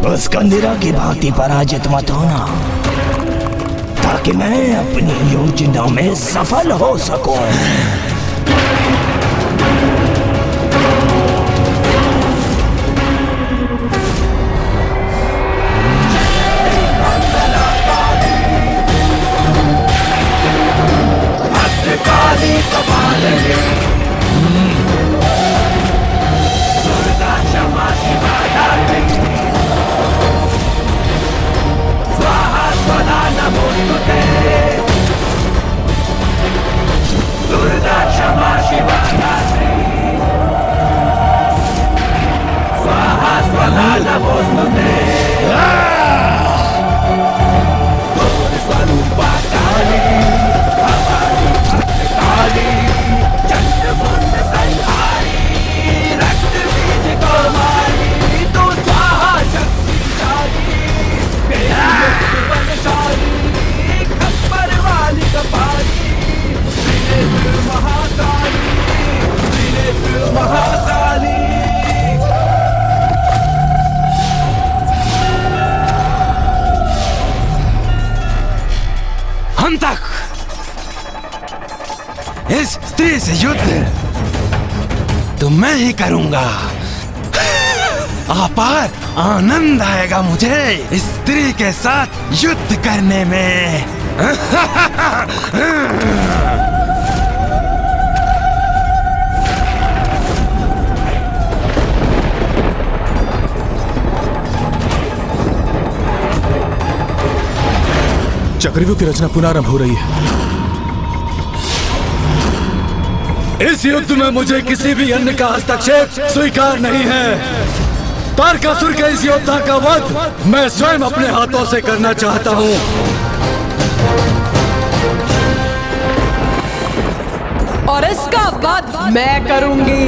C: उस कंदिरा की भांति पराजित मत होना, ताकि मैं अपनी योजना में सफल हो सकूं।
M: हम तक इस स्त्री से युद्ध तो मैं ही करूंगा। अपार आनंद आएगा मुझे इस स्त्री के साथ युद्ध करने में।
I: चक्रव्यूह की रचना पुनरारंभ हो रही है।
E: इस युद्ध में मुझे किसी भी अन्य का हस्तक्षेप स्वीकार नहीं है। तारकासुर के इस योद्धा का वध मैं स्वयं अपने हाथों से करना चाहता हूँ।
J: और इसका वध मैं करूंगी।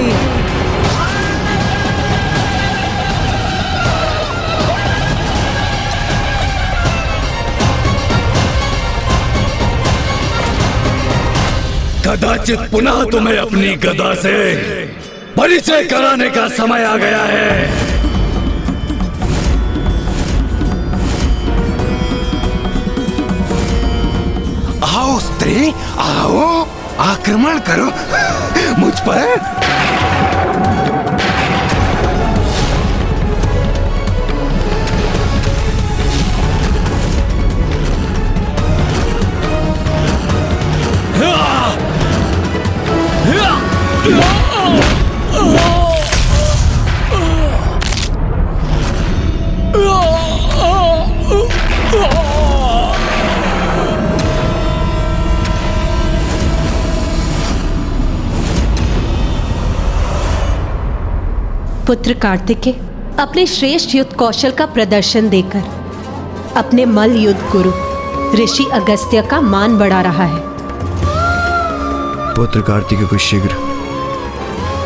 E: कदाचित पुनः तुम्हें अपनी गदा से परिचय कराने का समय आ गया है।
M: आओ स्त्री, आओ, आक्रमण करो मुझ पर।
Q: पुत्र कार्तिकेय अपने श्रेष्ठ युद्ध कौशल का प्रदर्शन देकर अपने मल्ल युद्ध गुरु ऋषि अगस्त्य का मान बढ़ा रहा है।
D: पुत्र कार्तिकेय को शीघ्र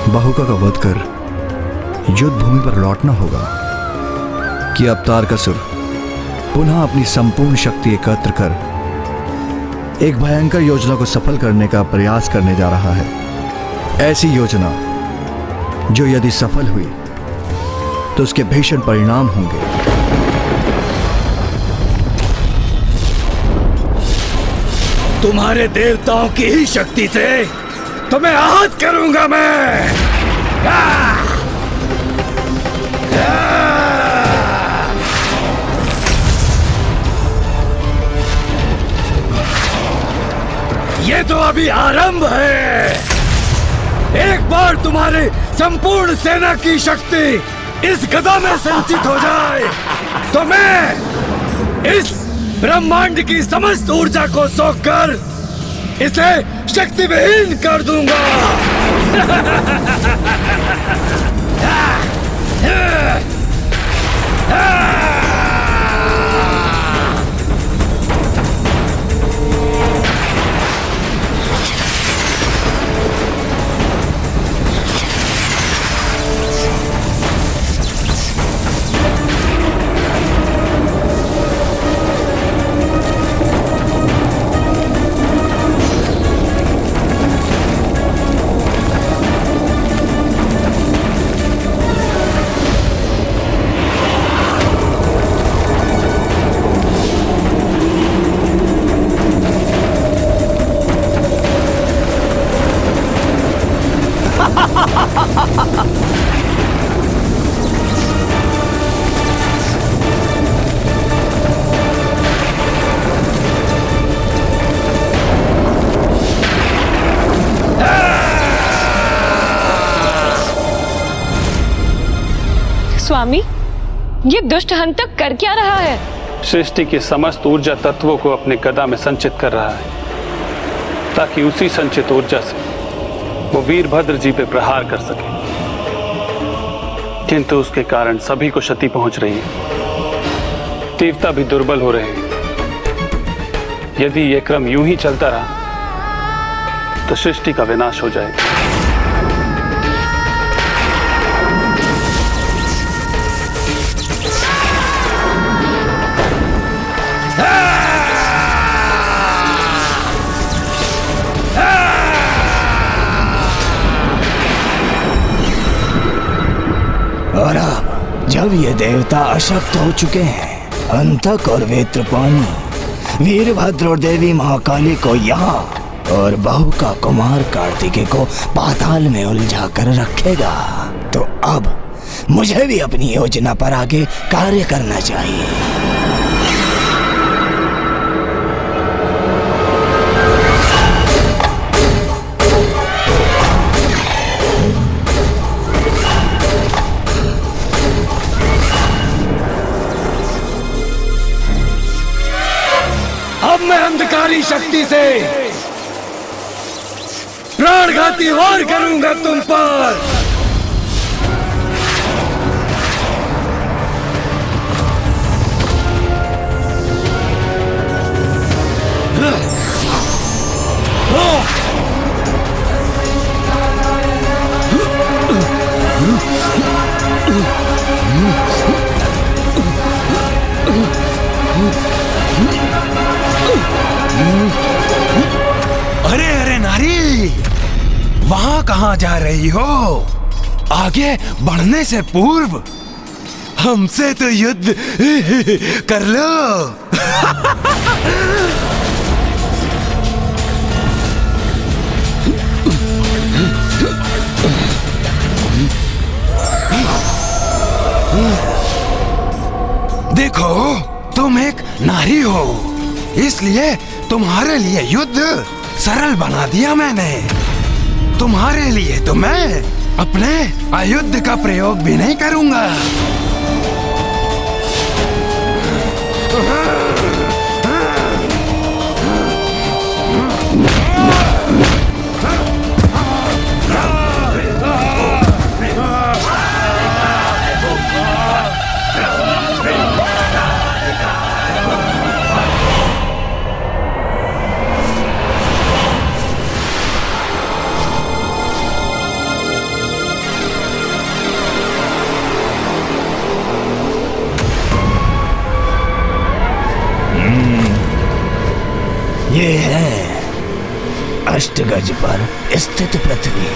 D: बाहुका का वध कर युद्ध भूमि पर लौटना होगा कि अब तारकासुर पुनः अपनी संपूर्ण शक्ति एकत्र कर एक भयंकर योजना को सफल करने का प्रयास करने जा रहा है। ऐसी योजना जो यदि सफल हुई तो उसके भीषण परिणाम होंगे।
E: तुम्हारे देवताओं की ही शक्ति से तुम्हें आहत करूंगा मैं। ये तो अभी आरंभ है। एक बार तुम्हारी संपूर्ण सेना की शक्ति इस गदा में संचित हो जाए तो मैं इस ब्रह्मांड की समस्त ऊर्जा को सोखकर इसे शक्ति विहीन कर दूंगा।
F: स्वामी, ये दुष्ट हंतक कर क्या रहा है?
L: सृष्टि के समस्त ऊर्जा तत्वों को अपने गदा में संचित कर रहा है ताकि उसी संचित ऊर्जा से वो वीरभद्र जी पे प्रहार कर सके, किंतु उसके कारण सभी को क्षति पहुंच रही है। देवता भी दुर्बल हो रहे हैं। यदि ये क्रम यूं ही चलता रहा तो सृष्टि का विनाश हो जाएगा।
C: और अब जब ये देवता अशक्त हो चुके हैं, अंतक और वेत्रपानी वीरभद्र और देवी महाकाली को यहाँ और बाहुका कुमार कार्तिकेय को पाताल में उलझा कर रखेगा, तो अब मुझे भी अपनी योजना पर आगे कार्य करना चाहिए।
E: अब मैं अंधकारी शक्ति से प्राणघाती वार करूंगा तुम पर।
M: अरे अरे नारी, वहां कहां जा रही हो? आगे बढ़ने से पूर्व हमसे तो युद्ध कर लो। देखो, तुम एक नारी हो, इसलिए तुम्हारे लिए युद्ध सरल बना दिया मैंने। तुम्हारे लिए तो मैं अपने आयुध का प्रयोग भी नहीं करूंगा।
C: ये है अष्टगज पर स्थित पृथ्वी।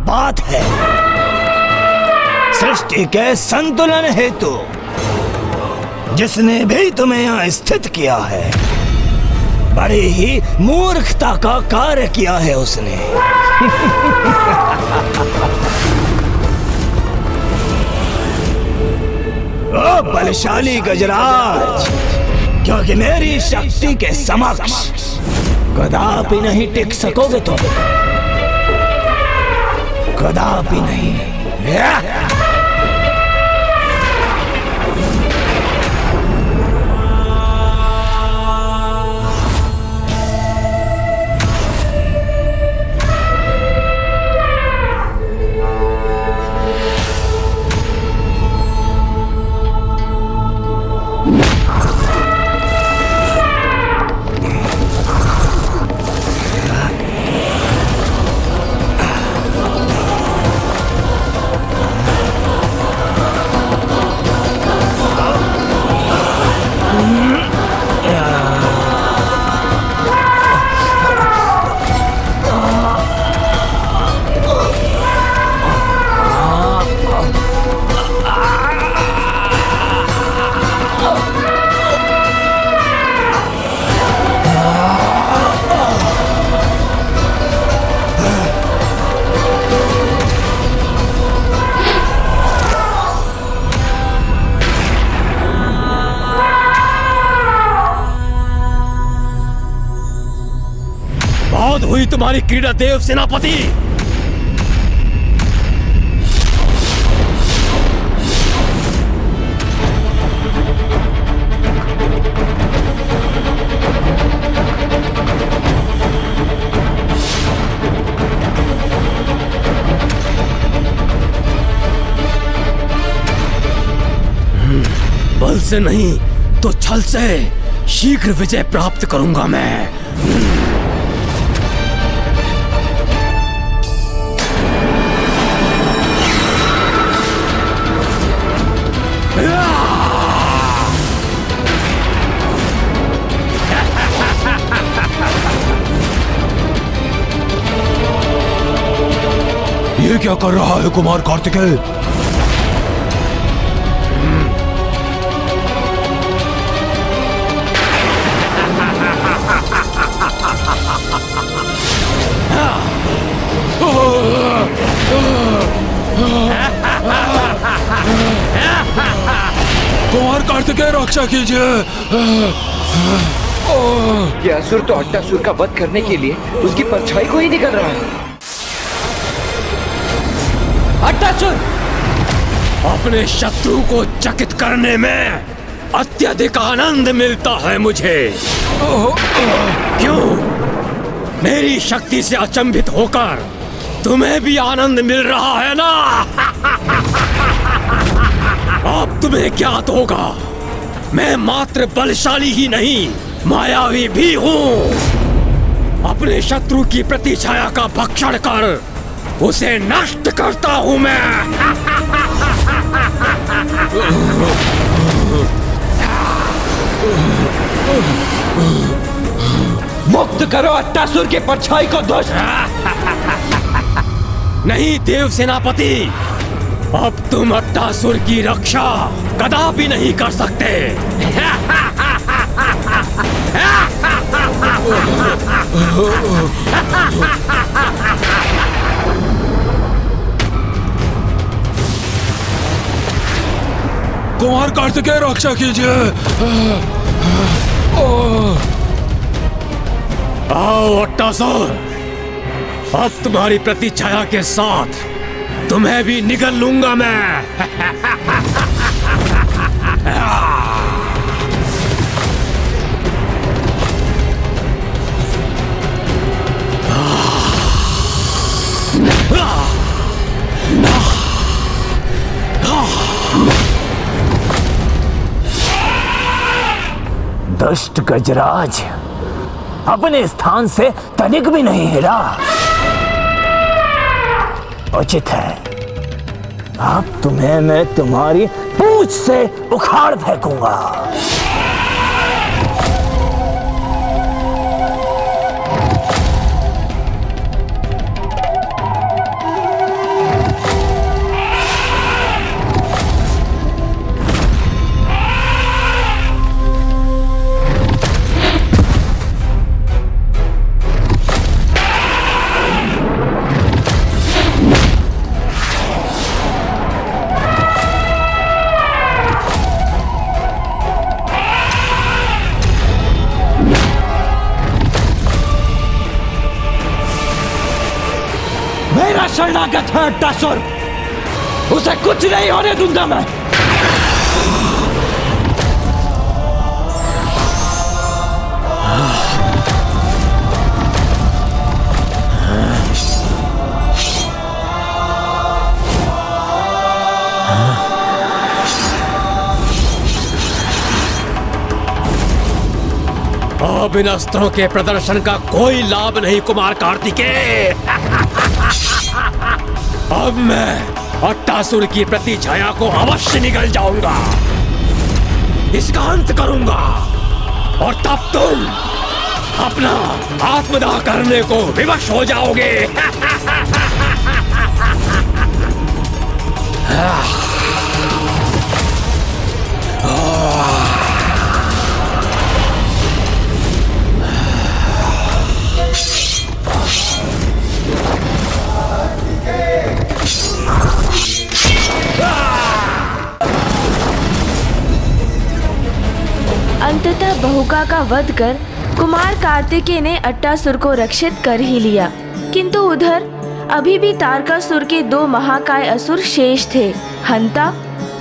C: बात है, सृष्टि के संतुलन हेतु जिसने भी तुम्हें यहाँ स्थित किया है, बड़ी ही मूर्खता का कार्य किया है उसने। ओ बलशाली गजराज, क्योंकि मेरी शक्ति के समक्ष कदापि नहीं टिक सकोगे तुम, कदापि नहीं।
E: बहुत हुई तुम्हारी क्रीड़ा देव सेनापति। बल से नहीं तो छल से शीघ्र विजय प्राप्त करूंगा मैं।
M: ये क्या कर रहा है कुमार कार्तिकेय?
I: कुमार कार्तिकेय रक्षा कीजिए।
B: ये असुर तो अट्टासुर का वध करने के लिए उसकी परछाई को ही निकल रहा है।
E: अट्टासुर! अपने शत्रु को चकित करने में अत्यधिक आनंद मिलता है मुझे। क्यों? मेरी शक्ति से अचंभित होकर तुम्हें भी आनंद मिल रहा है ना? अब तुम्हें ज्ञात होगा, मैं मात्र बलशाली ही नहीं, मायावी भी हूँ। अपने शत्रु की प्रतिछाया का भक्षण कर उसे नष्ट करता हूँ मैं।
B: मुक्त करो अट्टासुर के परछाई को दुष्ट।
E: नहीं देव सेनापति, अब तुम अट्टासुर की रक्षा कदापि नहीं कर सकते।
I: कुमार कार्तिकेय रक्षा कीजिए।
E: आओ अट्टासुर, अब तुम्हारी प्रतिछाया के साथ तुम्हें भी निगल लूंगा मैं।
C: दुष्ट गजराज, अपने स्थान से तनिक भी नहीं हिला। उचित है, अब तुम्हें मैं तुम्हारी पूंछ से उखाड़ फेंकूंगा।
B: मेरा शरणागत है अट्टासुर, उसे कुछ नहीं होने दूंगा मैं।
E: अब इन अस्त्रों के प्रदर्शन का कोई लाभ नहीं कुमार कार्तिकेय। अब मैं अट्टासुर की प्रतिछाया को अवश्य निगल जाऊंगा, इसका अंत करूंगा, और तब तुम अपना आत्मदाह करने को विवश हो जाओगे।
A: अंततः बहुका का वध कर कुमार कार्तिकेय ने अट्टासुर को रक्षित कर ही लिया, किंतु उधर अभी भी तारकासुर के दो महाकाय असुर शेष थे, हंता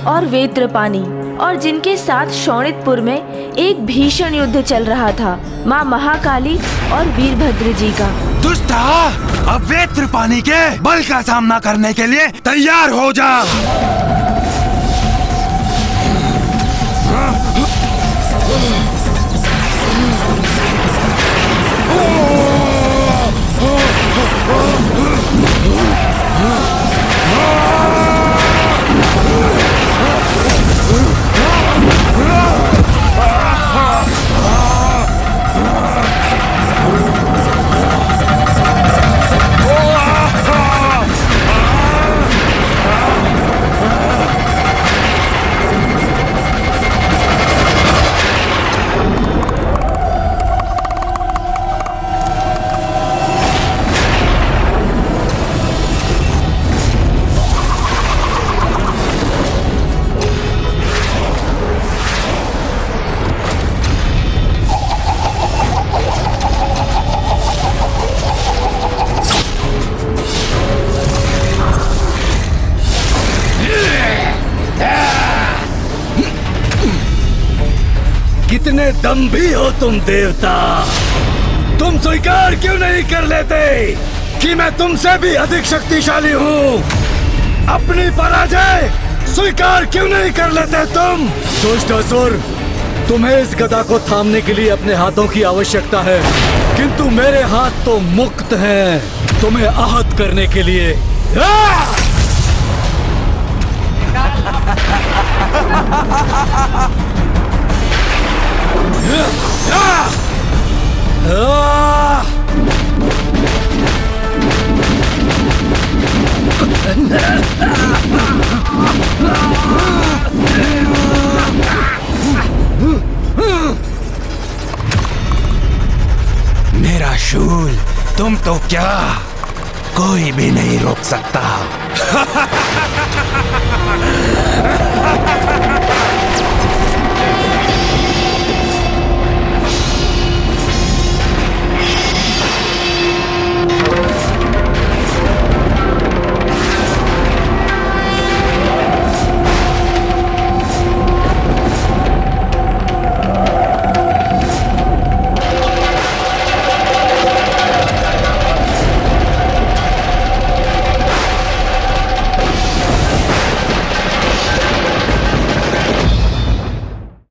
A: और वेत्रपानी, और जिनके साथ शोणितपुर में एक भीषण युद्ध चल रहा था माँ महाकाली और वीरभद्र जी का।
M: दुष्टा, अब वेत्रपानी के बल का सामना करने के लिए तैयार हो जा।
E: कितने दम्भी हो तुम देवता। तुम स्वीकार क्यों नहीं कर लेते कि मैं तुमसे भी अधिक शक्तिशाली हूँ? अपनी पराजय स्वीकार क्यों नहीं कर लेते तुम? दुष्ट असुर, तुम्हें इस गदा को थामने के लिए अपने हाथों की आवश्यकता है, किंतु मेरे हाथ तो मुक्त हैं तुम्हें आहत करने के लिए।
M: मेरा शूल तुम तो क्या कोई भी नहीं रोक सकता।